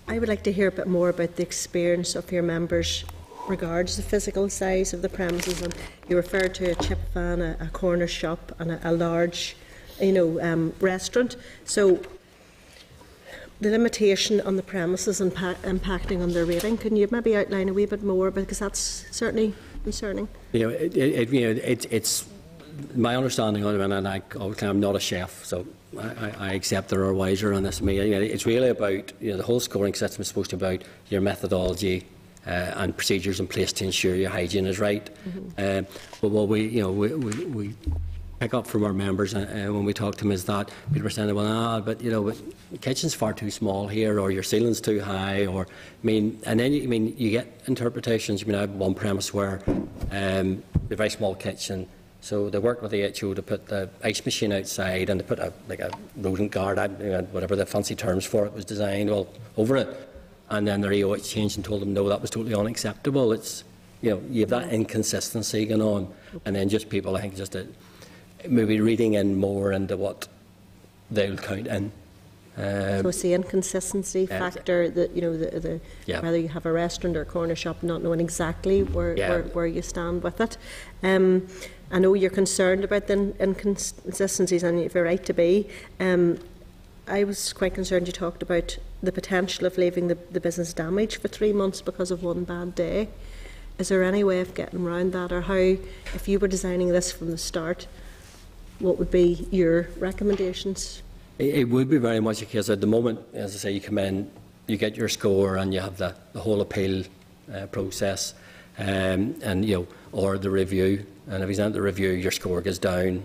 would like to hear a bit more about the experience of your members regards the physical size of the premises. And you referred to a chip van, a corner shop, and a large, restaurant. So the limitation on the premises impacting on their rating. Can you maybe outline a wee bit more, because that's certainly concerning? It's my understanding of it, and I'm not a chef, so I accept there are wiser on this than me. It's really about the whole scoring system is supposed to be about your methodology and procedures in place to ensure your hygiene is right. But what we pick up from our members when we talk to them is that people are saying, well, but the kitchen's far too small here, or your ceiling's too high, or and then you get interpretations. I have one premise where a very small kitchen, so they worked with the HO to put the ice machine outside, and they put a rodent guard, whatever the fancy terms for it was designed, over it, and then their EO changed and told them no, that was totally unacceptable. It's you have that inconsistency going on, and then just people, I think, just maybe reading in more into what they'll count in. So it's the inconsistency factor that whether you have a restaurant or a corner shop, not knowing exactly where you stand with it. I know you're concerned about the inconsistencies, and you have a right to be. I was quite concerned. You talked about the potential of leaving the business damaged for 3 months because of one bad day. Is there any way of getting around that, or how, if you were designing this from the start, what would be your recommendations? It would be very much a case at the moment, as I say, you come in, you get your score, and you have the whole appeal process, or the review. And if he's not the review, your score goes down.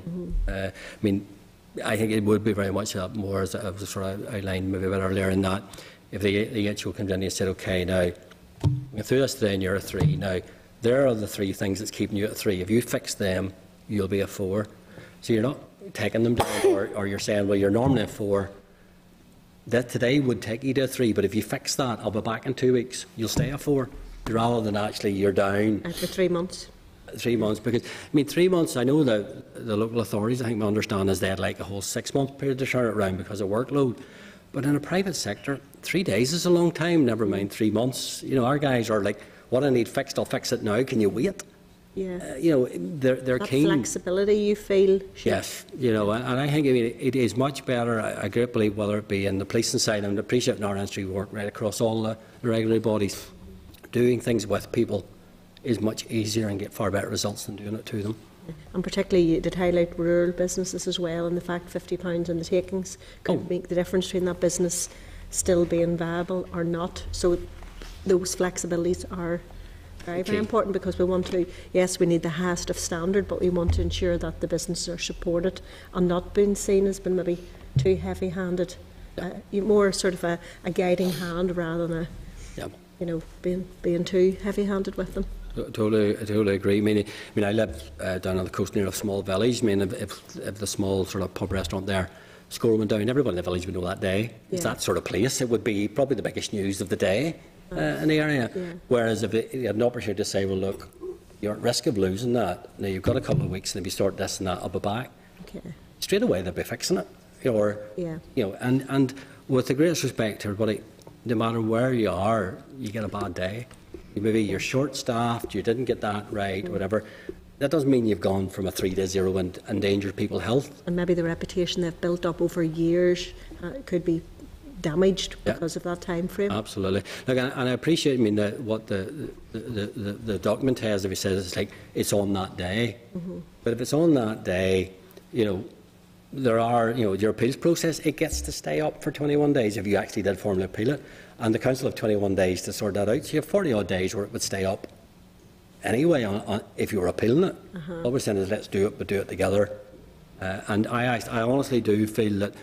I think it would be very much more, as I was sort of outlined maybe a bit earlier, in that if the HO comes in and said, okay, now we're through this today and you're a 3. Now there are the 3 things that's keeping you at 3. If you fix them, you'll be a 4. So you're not taking them down, or you're saying, well, you're normally a 4. That today would take you to a 3, but if you fix that, I'll be back in 2 weeks. You'll stay a 4, rather than actually you're down. For 3 months. 3 months, because 3 months. I know that the local authorities, I think, my understanding is they had like a whole 6-month period to turn it around because of workload. But in a private sector, 3 days is a long time. Never mind 3 months. Our guys are like, what I need fixed, I'll fix it now. Can you wait? Yeah. They're that keen. Flexibility you feel. Yes, and I think it is much better. I greatly believe, whether it be in the policing side, and I appreciate in our industry we work right across all the regulatory bodies, doing things with people is much easier and get far better results than doing it to them. And particularly you did highlight rural businesses as well, and the fact £50 in the takings could make the difference between that business still being viable or not. So those flexibilities are very important, because we want to, yes, we need the highest of standard, but we want to ensure that the businesses are supported and not being seen as being maybe too heavy-handed. More sort of a guiding hand rather than being too heavy-handed with them. I totally agree. I live down on the coast near a small village. If the small sort of pub restaurant there score went down, everybody in the village would know that day. It's that sort of place. It would be probably the biggest news of the day. in the area. Whereas if you had an opportunity to say, well, look, you're at risk of losing that. Now, you've got a couple of weeks, and if you start this and that, I'll be back. Okay. Straight away, they'll be fixing it. And with the greatest respect to everybody, no matter where you are, you get a bad day. Maybe you're short-staffed, you didn't get that right, whatever. That doesn't mean you've gone from a 3-0 and endangered people's health. And maybe the reputation they've built up over years could be damaged because of that time frame. Absolutely. Look, and I appreciate. I mean, what the document has, if it says it's like it's on that day. But if it's on that day, there are, your appeals process. It gets to stay up for 21 days if you actually did formally appeal it, and the council have 21 days to sort that out. So you have 40 odd days where it would stay up. Anyway, if you were appealing it, what we're saying is let's do it, but do it together. And I honestly do feel that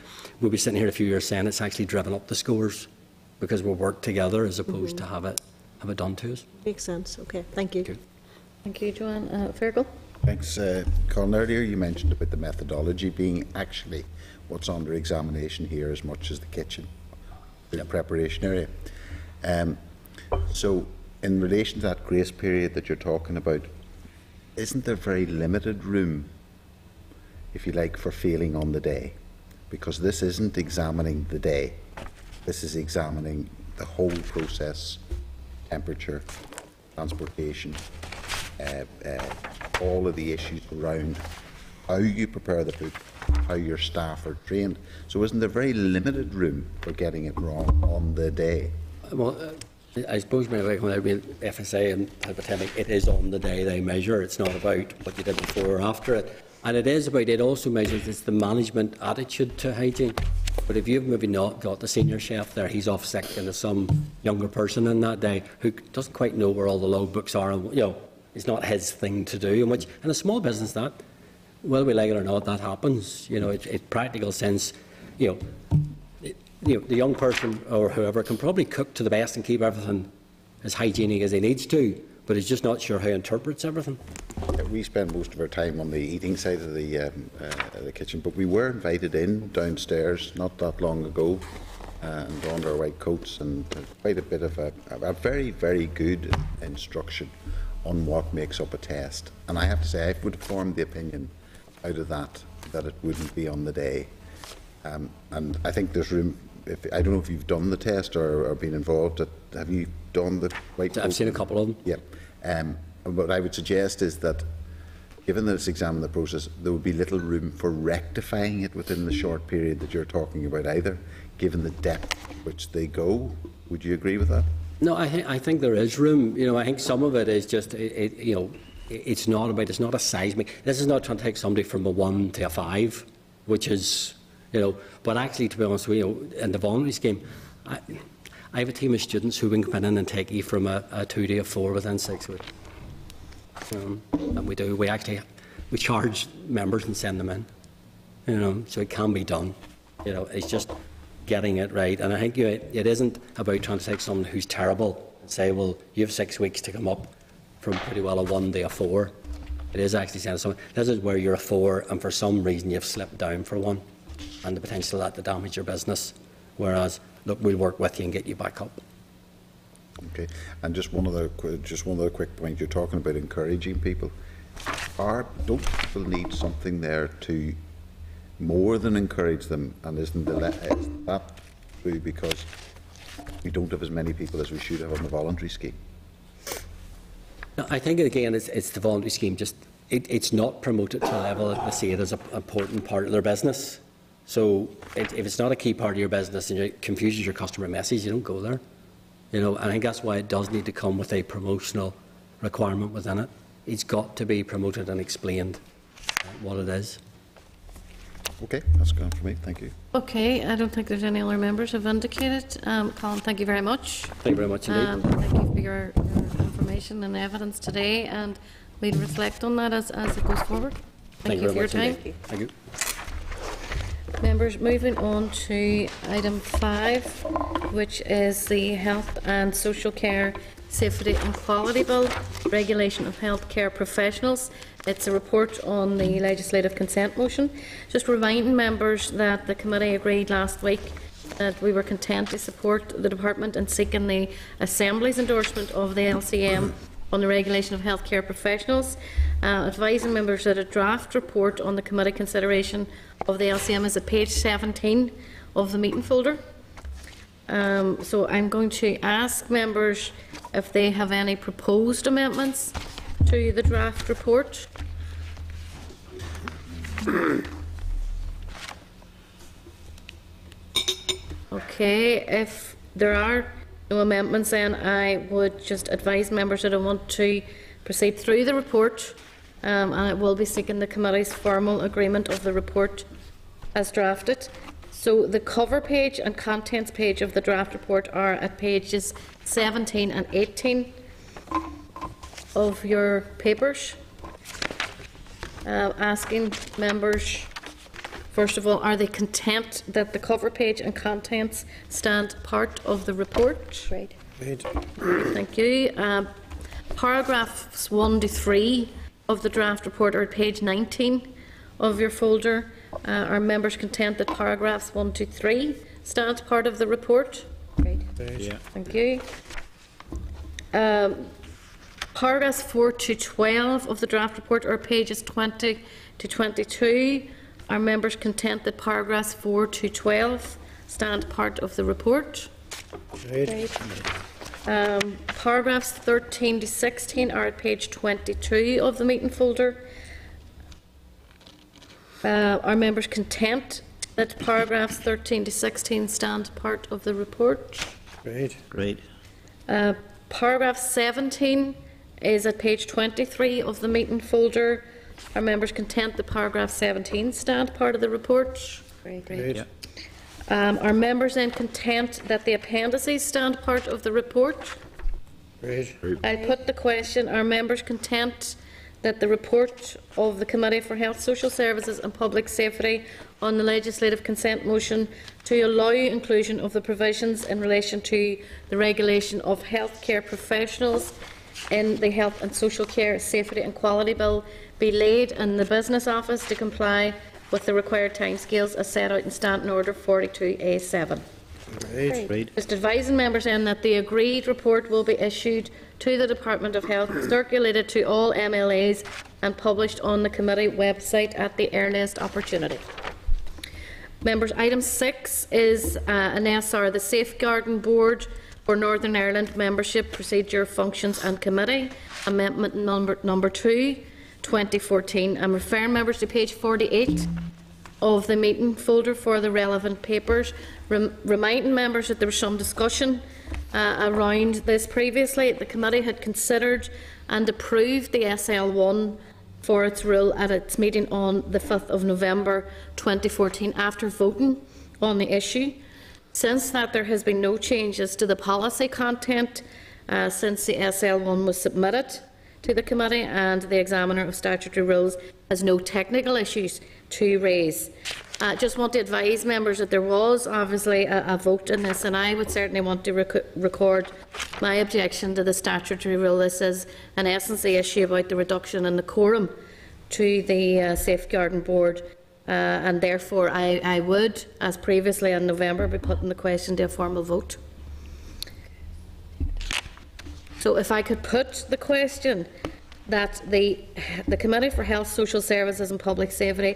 we'll be sitting here in a few years saying it's actually driven up the scores because we'll work together as opposed to have it done to us. Makes sense. Okay, thank you. Thank you, Joanne. Fergal? Thanks, Colin. Earlier you mentioned about the methodology being actually what's under examination here as much as the kitchen, the preparation area. So in relation to that grace period that you're talking about, isn't there very limited room, if you like, for failing on the day? Because this isn't examining the day, this is examining the whole process, temperature, transportation, all of the issues around how you prepare the food, how your staff are trained. So isn't there very limited room for getting it wrong on the day? Well, I suppose when I mean FSA and pandemic, it is on the day they measure. It's not about what you did before or after it. And it is about, it also measures, it's the management attitude to hygiene. But if you've maybe not got the senior chef there, he's off sick, and there's some younger person in that day who doesn't quite know where all the logbooks are, and it's not his thing to do. And which, in a small business, that, whether we like it or not, that happens. It's practical sense. The young person or whoever can probably cook to the best and keep everything as hygienic as he needs to, but he's just not sure how he interprets everything. We spend most of our time on the eating side of the kitchen, but we were invited in downstairs not that long ago and donned our white coats, and quite a bit of a very, very good instruction on what makes up a test. And I have to say, I would have formed the opinion out of that it wouldn't be on the day. And I think there's room. I don't know if you've done the test or been involved. Have you done the white coat? I've seen a couple of them. Yeah. What I would suggest is that, given that it's examined the process, there would be little room for rectifying it within the short period that you're talking about either, given the depth which they go. Would you agree with that? No, I think there is room. I think some of it is just, it's not a seismic. This is not trying to take somebody from a 1 to a 5, which is, but actually, to be honest with you, in the voluntary scheme, I have a team of students who can come in and take you from a 2 to a 4 within 6 weeks. And we do. We charge members and send them in. So it can be done. It's just getting it right. And I think it isn't about trying to take someone who's terrible and say, well, you have 6 weeks to come up from pretty well a 1 to a 4. It is actually saying to someone, this is where you're a 4, and for some reason you've slipped down for 1, and the potential of that to damage your business. Whereas, look, we'll work with you and get you back up. Okay, and just one other quick point. You're talking about encouraging people. Don't people need something there to more than encourage them? And is that true because we don't have as many people as we should have on the voluntary scheme? No, I think again it's the voluntary scheme. Just it's not promoted to a level that they see it as an important part of their business. So if it's not a key part of your business and it confuses your customer message, you don't go there. I think that's why it does need to come with a promotional requirement within it. It's got to be promoted and explained what it is. Okay, that's gone for me. Thank you. Okay, I don't think there's any other members who have indicated. Colin, thank you very much. Thank you very much indeed. Thank you for your information and evidence today, and we'll reflect on that as it goes forward. Thank you for your time. Thank you. Members, moving on to item 5, which is the Health and Social Care Safety and Quality Bill, Regulation of Healthcare Professionals. It's a report on the legislative consent motion. Just reminding members that the committee agreed last week that we were content to support the Department in seeking the Assembly's endorsement of the LCM on the regulation of healthcare professionals, advising members that a draft report on the committee consideration of the LCM is at page 17 of the meeting folder. So I'm going to ask members if they have any proposed amendments to the draft report. Okay, if there are no amendments, then I would just advise members that I want to proceed through the report, and I will be seeking the committee's formal agreement of the report as drafted. So the cover page and contents page of the draft report are at pages 17 and 18 of your papers. Asking members, first of all, are they content that the cover page and contents stand part of the report? Right. Thank you. Paragraphs 1 to 3 of the draft report are at page 19 of your folder. Are members content that paragraphs 1 to 3 stand part of the report? Great. Yeah. Thank you. Paragraphs 4 to 12 of the draft report are pages 20 to 22. Are members content that paragraphs 4 to 12 stand part of the report? Right. Paragraphs 13 to 16 are at page 22 of the meeting folder. Are members content that paragraphs 13 to 16 stand part of the report? Great. Paragraph 17 is at page 23 of the meeting folder. Are members content that paragraph 17 stand part of the report? Great. Are members then content that the appendices stand part of the report? Great. I put the question, are members content that the report of the Committee for Health, Social Services and Public Safety on the legislative consent motion to allow inclusion of the provisions in relation to the regulation of healthcare professionals in the Health and Social Care Safety and Quality Bill be laid in the Business Office to comply with the required timescales as set out in Standing Order 42A7. Great. Just advising members then that the agreed report will be issued to the Department of Health, circulated to all MLAs and published on the committee website at the earliest opportunity. Members, item 6 is an SR, the Safeguarding Board for Northern Ireland Membership Procedure, Functions and Committee, Amendment number 2, 2014. I'm referring members to page 48 of the meeting folder for the relevant papers, reminding members that there was some discussion around this previously. The committee had considered and approved the SL1 for its rule at its meeting on the 5th of November 2014 after voting on the issue. Since that, there has been no changes to the policy content since the SL1 was submitted to the committee, and the Examiner of Statutory Rules has no technical issues to raise. I just want to advise members that there was obviously a vote in this, and I would certainly want to record my objection to the statutory rule. This is, in essence, the issue about the reduction in the quorum to the Safeguarding Board, and therefore I would, as previously in November, be putting the question to a formal vote. So if I could put the question that the Committee for Health, Social Services and Public Safety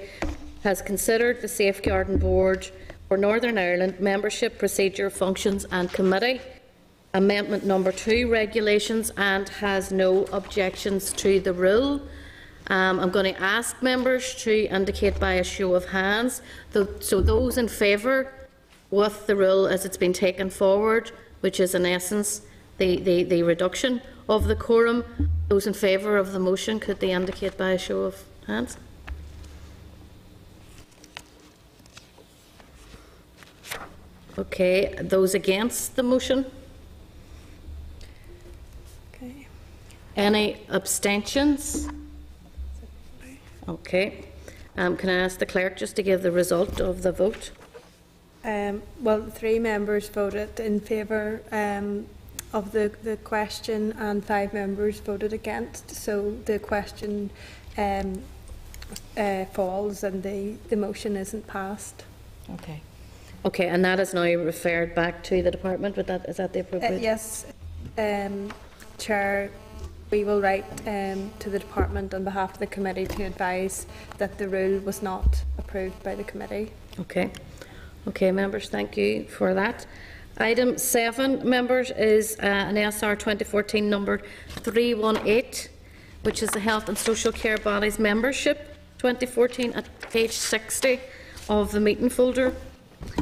has considered the Safeguarding Board for Northern Ireland Membership Procedure, Functions and Committee, Amendment number 2, Regulations, and has no objections to the rule. I'm going to ask members to indicate by a show of hands. So those in favour with the rule as it's been taken forward, which is in essence the reduction of the quorum, those in favour of the motion, could they indicate by a show of hands? Okay, those against the motion? Okay. Any abstentions? Okay. Can I ask the clerk just to give the result of the vote? Well, 3 members voted in favour of the question and 5 members voted against, so the question falls and the motion isn't passed. Okay. Okay, and that is now referred back to the department. Is that the appropriate? Yes, Chair, we will write to the department on behalf of the committee to advise that the rule was not approved by the committee. Okay. Okay, members, thank you for that. Item 7, members, is an SR 2014 number 318, which is the Health and Social Care Bodies Membership 2014 at page 60 of the meeting folder.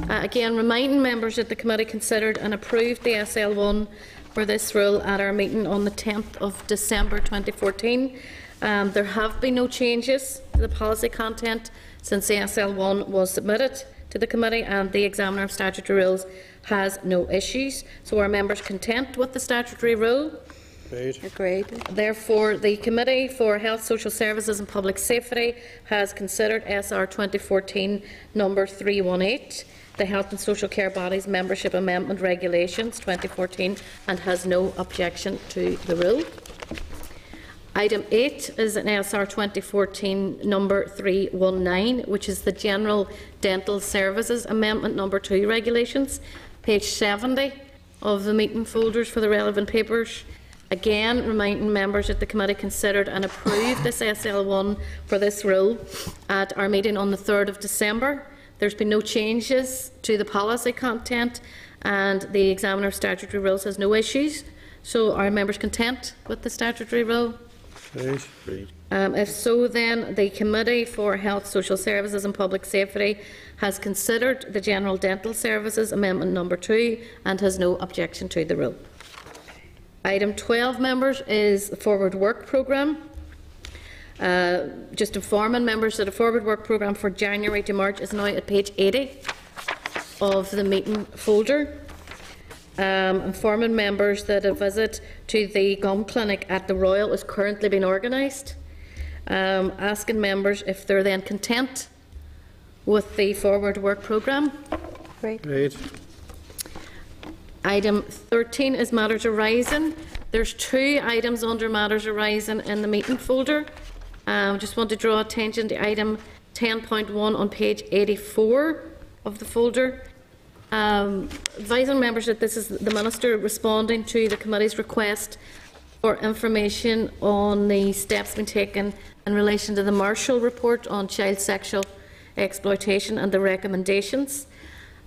Again, reminding members that the committee considered and approved the SL1 for this rule at our meeting on the 10th of December 2014. There have been no changes to the policy content since the SL1 was submitted to the committee, and the Examiner of Statutory Rules has no issues. So are members content with the statutory rule? Agreed. Therefore, the Committee for Health, Social Services and Public Safety has considered SR 2014 number 318, the Health and Social Care Bodies Membership Amendment Regulations 2014, and has no objection to the rule. Item 8 is an SR 2014 number 319, which is the General Dental Services Amendment number 2 Regulations, page 70 of the meeting folders for the relevant papers. Again, reminding members that the committee considered and approved this SL1 for this rule at our meeting on the 3rd of December. There's been no changes to the policy content, and the Examiner of Statutory Rules has no issues. So are members content with the statutory rule? If so, then the Committee for Health, Social Services and Public Safety has considered the General Dental Services Amendment number 2 and has no objection to the rule. Item 12, members, is the Forward Work Programme. Just informing members that a Forward Work Programme for January to March is now at page 80 of the meeting folder. Informing members that a visit to the gum clinic at the Royal is currently being organised. Asking members if they're then content with the Forward Work Programme. Right. Item 13 is Matters Arising. There's 2 items under Matters Arising in the meeting folder. Just want to draw attention to item 10.1 on page 84 of the folder. Advising members that this is the Minister responding to the committee's request for information on the steps being taken in relation to the Marshall report on child sexual exploitation and the recommendations.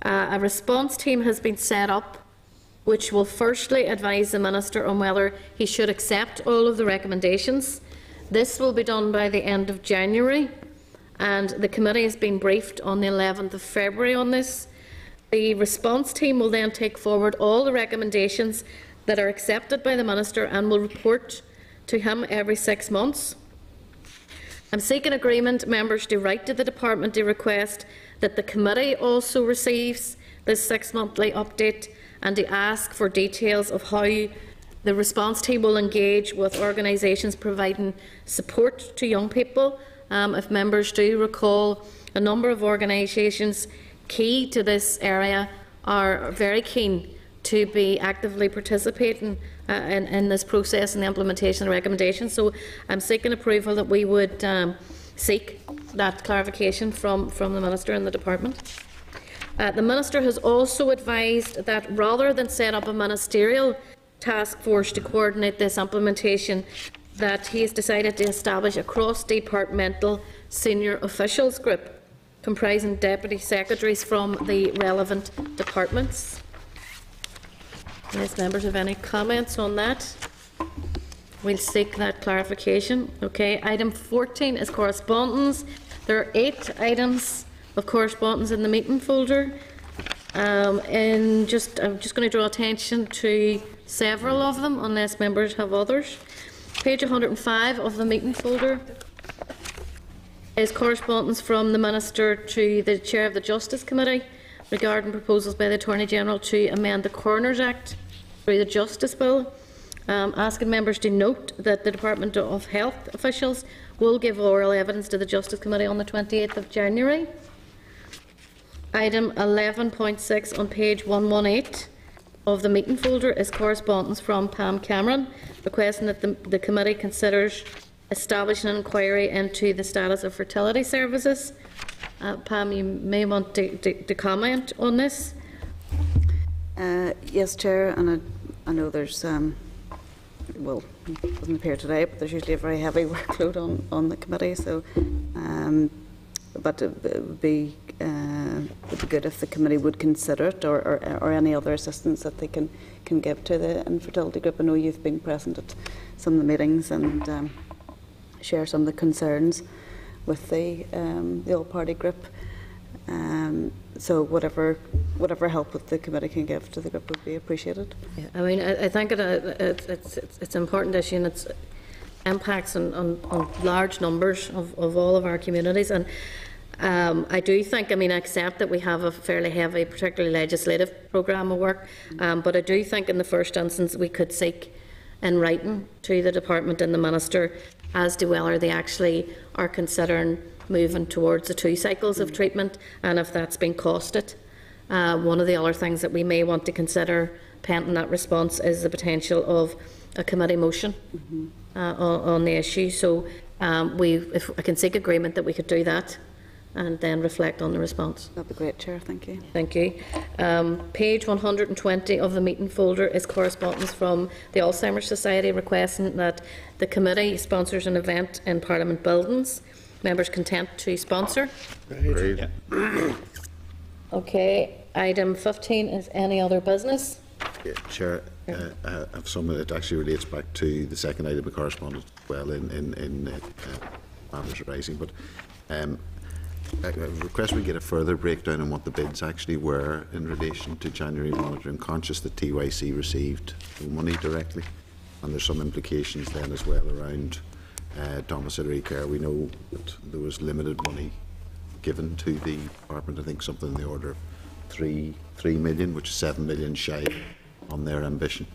A response team has been set up which will firstly advise the Minister on whether he should accept all of the recommendations. This will be done by the end of January, and the committee has been briefed on the 11th of February on this. The response team will then take forward all the recommendations that are accepted by the Minister and will report to him every 6 months. I'm seeking agreement, members, to write to the Department to request that the committee also receives this 6-monthly update and to ask for details of how the response team will engage with organisations providing support to young people. If members do recall, a number of organisations key to this area are very keen to be actively participating in this process and the implementation of recommendations. So I'm seeking approval that we would seek that clarification from the Minister and the Department. The Minister has also advised that rather than set up a ministerial task force to coordinate this implementation, that he has decided to establish a cross-departmental senior officials group comprising deputy secretaries from the relevant departments. Unless members have any comments on that, we'll seek that clarification. Okay, item 14 is correspondence. There are 8 items of correspondence in the meeting folder. I'm just going to draw attention to several of them, unless members have others. Page 105 of the meeting folder is correspondence from the Minister to the Chair of the Justice Committee regarding proposals by the Attorney-General to amend the Coroners Act through the Justice Bill, asking members to note that the Department of Health officials will give oral evidence to the Justice Committee on the 28th of January. Item 11.6 on page 118 of the meeting folder is correspondence from Pam Cameron requesting that the committee considers establishing an inquiry into the status of fertility services Pam, you may want to comment on this. Yes, Chair, and I know there's, well, it doesn't appear today, but there's usually a very heavy workload on the committee, so, but it would be good if the committee would consider it, or any other assistance that they can give to the infertility group. I know you've been present at some of the meetings and share some of the concerns with the all-party group. So whatever help that the committee can give to the group would be appreciated. Yeah, I mean, I think it's an important issue, and its impacts on large numbers of all of our communities. And I do think, I mean, I accept that we have a fairly heavy, particularly legislative programme of work, but I do think in the first instance we could seek in writing to the Department and the Minister as to whether they actually are considering moving towards the 2 cycles of treatment, and if that's been costed. One of the other things that we may want to consider pending that response is the potential of a committee motion on the issue. So if I can seek agreement that we could do that and then reflect on the response. That'd be great, Chair. Thank you. Thank you. Page 120 of the meeting folder is correspondence from the Alzheimer's Society requesting that the committee sponsors an event in Parliament buildings. Members content to sponsor? Great. Okay. Item 15 is any other business? Yeah, Chair, I have something that actually relates back to the second item of correspondence as well in matters arising, but I request we get a further breakdown on what the bids actually were in relation to January monitoring, conscious that TYC received the money directly, and there's some implications then as well around domiciliary care. We know that there was limited money given to the department, I think something in the order of 3 million, which is 7 million shy on their ambition.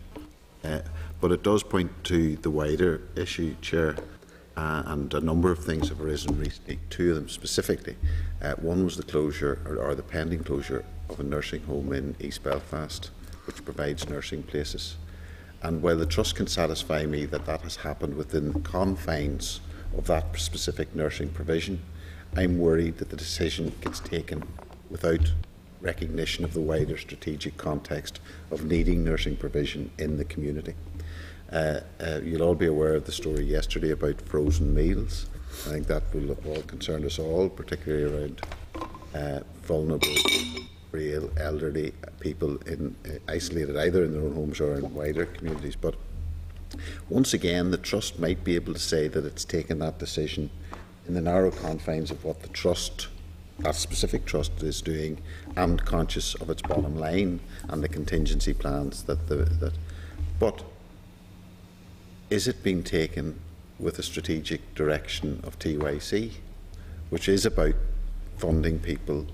But it does point to the wider issue, Chair, and a number of things have arisen recently, 2 of them specifically. One was the closure, or the pending closure, of a nursing home in East Belfast, which provides nursing places. And while the Trust can satisfy me that that has happened within the confines of that specific nursing provision, I'm worried that the decision gets taken without recognition of the wider strategic context of needing nursing provision in the community. You'll all be aware of the story yesterday about frozen meals. I think that will all concern us all, particularly around vulnerable, frail, elderly people isolated either in their own homes or in wider communities. But once again, the Trust might be able to say that it's taken that decision in the narrow confines of what the Trust, that specific Trust, is doing, and conscious of its bottom line and the contingency plans but is it being taken with a strategic direction of TYC, which is about funding people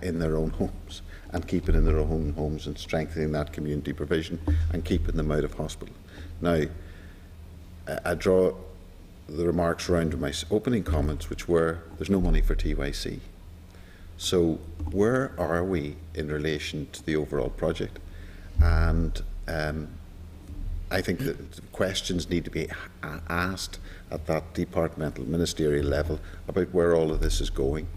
in their own homes and keeping in their own homes and strengthening that community provision and keeping them out of hospital? Now, I draw the remarks around my opening comments, which were there's no money for TYC. So where are we in relation to the overall project? And I think that questions need to be asked at that departmental, ministerial level about where all of this is going.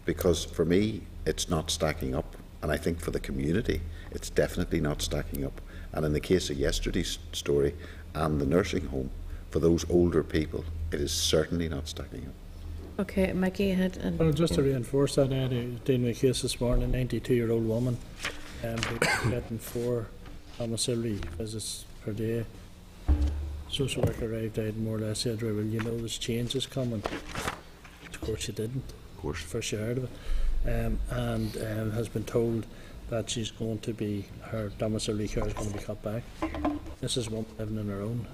Because for me, it's not stacking up. And I think for the community, it's definitely not stacking up. And in the case of yesterday's story and the nursing home, for those older people, it is certainly not stacking up. Okay, Mickey had. Well, just to reinforce that, I was dealing with a case this morning, a 92-year-old woman who's getting 4 domiciliary visits per day. Social worker arrived out and more or less said, well, you know there's changes coming. Of course she didn't. Of course. For sure of it. And has been told that she's going to be, her domiciliary care is going to be cut back. This is one living on her own.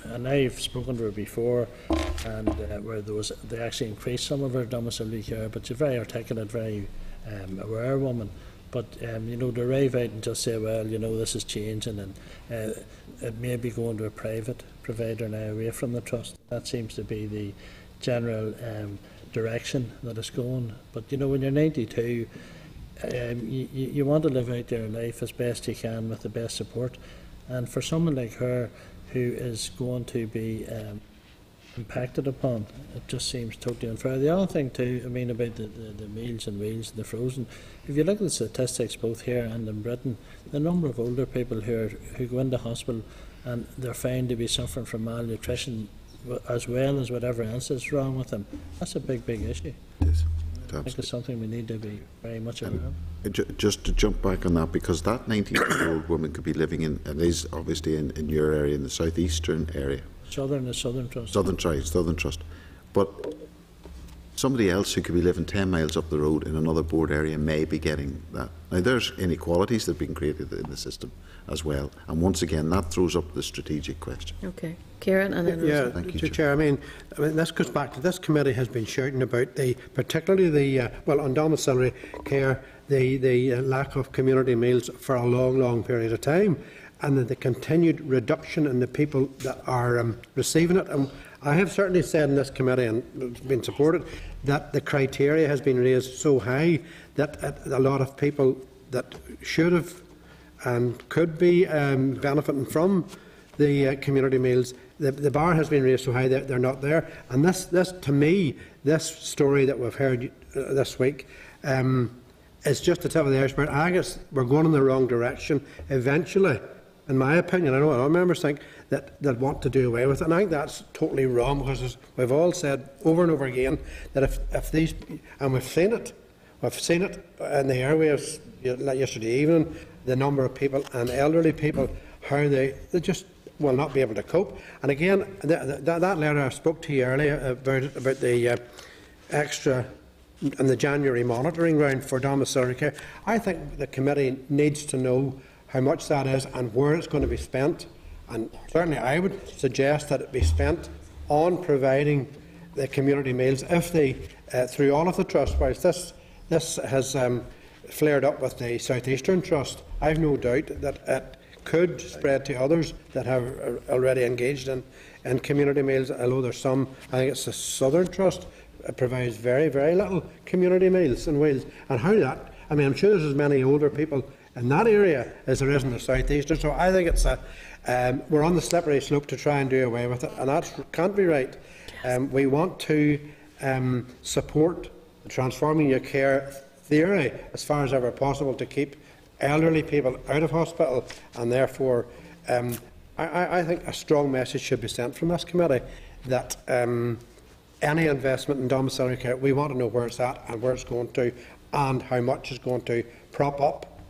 And I've spoken to her before, and where they actually increased some of her domiciliary care, but she's a very articulate, very aware woman. But you know, to arrive out and just say, well, you know, this is changing, and it may be going to a private provider now away from the Trust. That seems to be the general direction that it's going. But you know, when you're 92, you want to live out your life as best you can with the best support. And for someone like her, who is going to be impacted upon. It just seems totally unfair. The other thing too, I mean, about the meals and wheels and the frozen, if you look at the statistics both here and in Britain, the number of older people who go into hospital and they're found to be suffering from malnutrition as well as whatever else is wrong with them, that's a big issue. It is. I think it's something we need to be very much aware of. Just to jump back on that, because that 90-year-old woman could be living in, and is obviously in your area, in the southeastern area. Southern Trust. Southern Trust. But somebody else who could be living 10 miles up the road in another board area may be getting that. Now, there's inequalities that have been created in the system as well. And once again, that throws up the strategic question. Okay. Kieran, and then Yeah, Thank you, Chair. I mean, this goes back to this committee has been shouting about particularly the on domiciliary care, the lack of community meals for a long period of time, and the continued reduction in the people that are receiving it. And I have certainly said in this committee, and it's been supported, that the criteria has been raised so high that a lot of people that should have and could be benefiting from the community meals, the bar has been raised so high that they're not there. And this to me, this story that we've heard this week is just the tip of the iceberg. I guess we're going in the wrong direction eventually. In my opinion, I know other members think that want to do away with it, and I think that's totally wrong, because as we've all said over and over again, that if these, and we've seen it in the airwaves yesterday evening, the number of people and elderly people, how they just will not be able to cope. And again, that letter I spoke to you earlier about the extra and the January monitoring round for domiciliary care, I think the committee needs to know how much that is and where it's going to be spent. And certainly I would suggest that it be spent on providing the community meals if they, through all of the trusts, whilst this has flared up with the South Eastern Trust, I have no doubt that it could spread to others that have already engaged in community meals, although there's some, I think it's the Southern Trust, provides very little community meals in Wales. And how that, I mean, I'm sure there's as many older people in that area as there is in the South Eastern, so I think it's we're on the slippery slope to try and do away with it, and that can't be right. We want to support the Transforming Your Care theory as far as ever possible to keep elderly people out of hospital, and therefore I think a strong message should be sent from this committee that any investment in domiciliary care, we want to know where it's at and where it's going to, and how much is going to prop up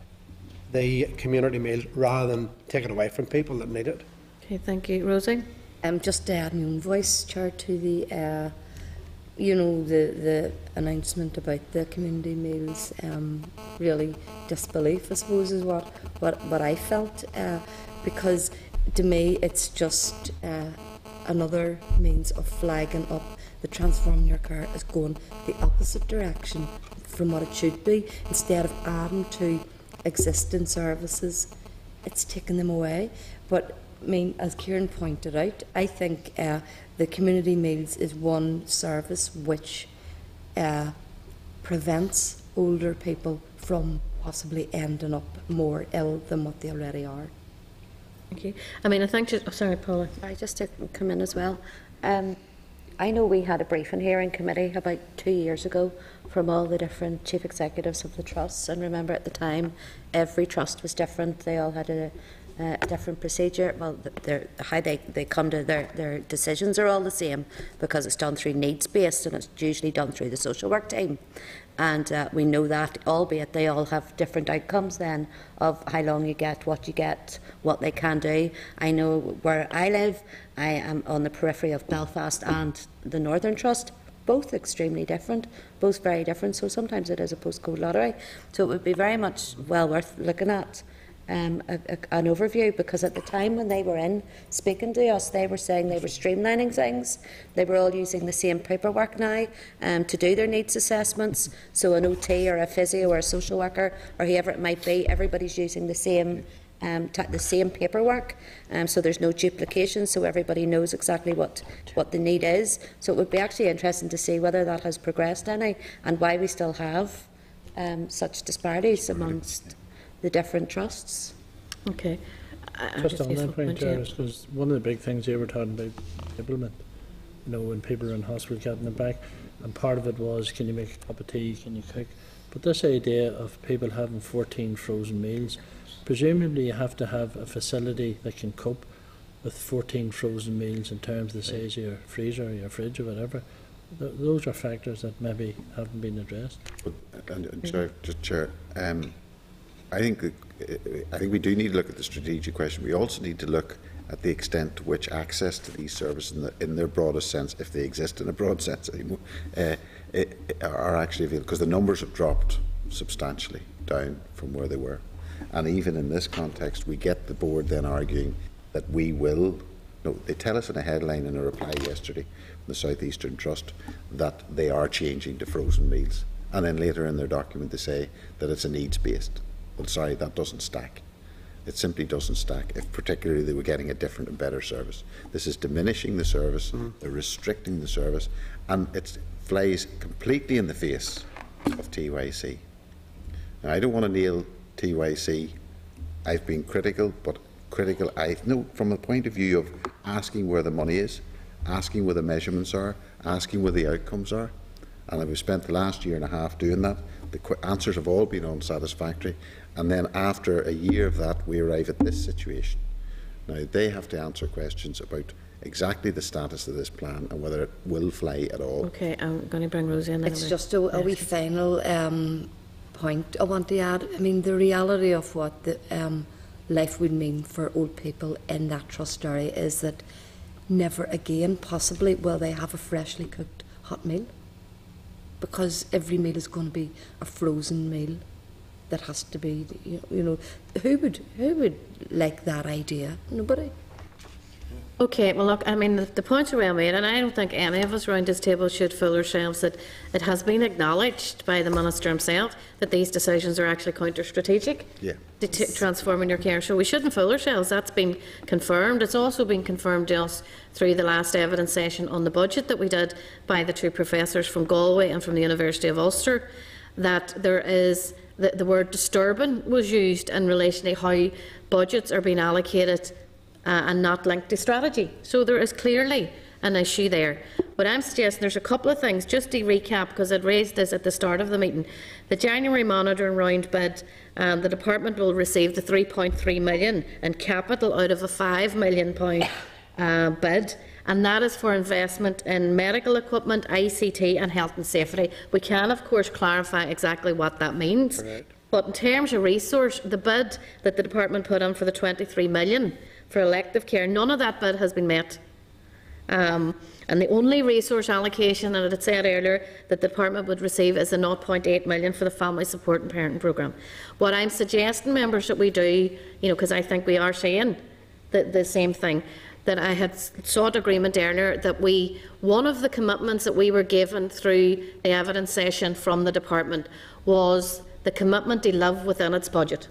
the community meals rather than take it away from people that need it. Okay, thank you. Rosie? Just to add my own voice, Chair, to the the announcement about the community meals, really disbelief, I suppose, is what I felt, because to me it's just another means of flagging up the Transforming Your Care is going the opposite direction from what it should be. Instead of adding to existing services, it's taking them away. But I mean, as Kieran pointed out, I think the community meals is one service which prevents older people from possibly ending up more ill than what they already are. Thank you. I mean, I think sorry, Paula. I just to come in as well. I know we had a briefing here in committee about 2 years ago from all the different chief executives of the trusts, and remember at the time every trust was different. They all had a different procedure. Well, how they come to their decisions are all the same, because it's done through needs based, and it's usually done through the social work team. And we know that, albeit they all have different outcomes then of how long you get, what they can do. I know where I live, I am on the periphery of Belfast and the Northern Trust, both extremely different, both very different, so sometimes it is a postcode lottery. So it would be very much well worth looking at an overview, because at the time when they were in speaking to us, they were saying they were streamlining things. They were all using the same paperwork now to do their needs assessments. So an OT or a physio or a social worker or whoever it might be, everybody's using the same paperwork, so there's no duplication, so everybody knows exactly what the need is. So it would be actually interesting to see whether that has progressed any, and why we still have such disparities amongst the different trusts. Okay. Just on that point, Chair, because one of the big things you were talking about, implement. when people are in hospital getting them back. And part of it was, can you make a cup of tea, can you cook? But this idea of people having 14 frozen meals, presumably you have to have a facility that can cope with 14 frozen meals in terms of the size of your freezer or your fridge or whatever. Those are factors that maybe haven't been addressed. Chair, I think we do need to look at the strategic question. We also need to look at the extent to which access to these services in their broadest sense, if they exist in a broad sense anymore, are actually available, because the numbers have dropped substantially down from where they were. And even in this context, we get the board then arguing that we will. No, they tell us in a headline in a reply yesterday from the South Eastern Trust that they are changing to frozen meals, and then later in their document they say that it's a needs-based. Well, sorry, that doesn't stack. It simply doesn't stack, if particularly they were getting a different and better service. This is diminishing the service, they're restricting the service, and it flies completely in the face of TYC. Now, I don't want to nail TYC. I've been critical, but critical, from the point of view of asking where the money is, asking where the measurements are, asking where the outcomes are. And we've spent the last year and a half doing that. The answers have all been unsatisfactory. And then after a year of that, we arrive at this situation. Now, they have to answer questions about exactly the status of this plan and whether it will fly at all. Okay, I'm going to bring Rosie in. It's just a wee final point I want to add. I mean, the reality of what the life would mean for old people in that trust area is that never again, possibly, will they have a freshly cooked hot meal, because every meal is going to be a frozen meal that has to be, who would like that idea? Nobody. Okay, well look, I mean, the points are well made, and I don't think any of us around this table should fool ourselves that it has been acknowledged by the Minister himself that these decisions are actually counter-strategic to transforming your care. So we shouldn't fool ourselves. That's been confirmed. It's also been confirmed to us through the last evidence session on the budget that we did by the two professors from Galway and from the University of Ulster, that there is the word disturbing was used in relation to how budgets are being allocated and not linked to strategy. So there is clearly an issue there. But I'm suggesting there's a couple of things, just to recap, because I'd raised this at the start of the meeting. The January monitoring round bid, the department will receive the 3.3 million in capital out of a £5 million bid, and that is for investment in medical equipment, ICT and health and safety. We can, of course, clarify exactly what that means. Correct. But in terms of resource, the bid that the department put in for the 23 million for elective care, none of that bid has been met. And the only resource allocation, and it had said earlier, that the department would receive is the 0.8 million for the family support and parenting programme. What I'm suggesting, members, that we do, because I think we are saying the same thing, that I had sought agreement earlier that one of the commitments that we were given through the evidence session from the department was the commitment to live within its budget.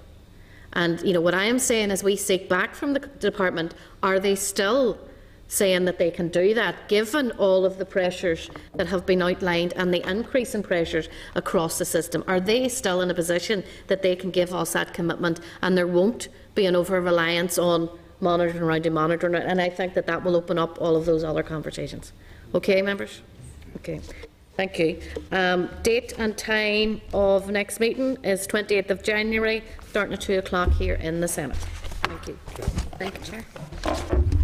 And what I am saying is we seek back from the department, are they still saying that they can do that, given all of the pressures that have been outlined and the increase in pressures across the system? Are they still in a position that they can give us that commitment and there won't be an over-reliance on monitoring around and monitoring? And I think that will open up all of those other conversations. Okay, members? Okay. Thank you. Date and time of next meeting is 28th of January, starting at 2 o'clock here in the Senate. Thank you. Thank you, Chair.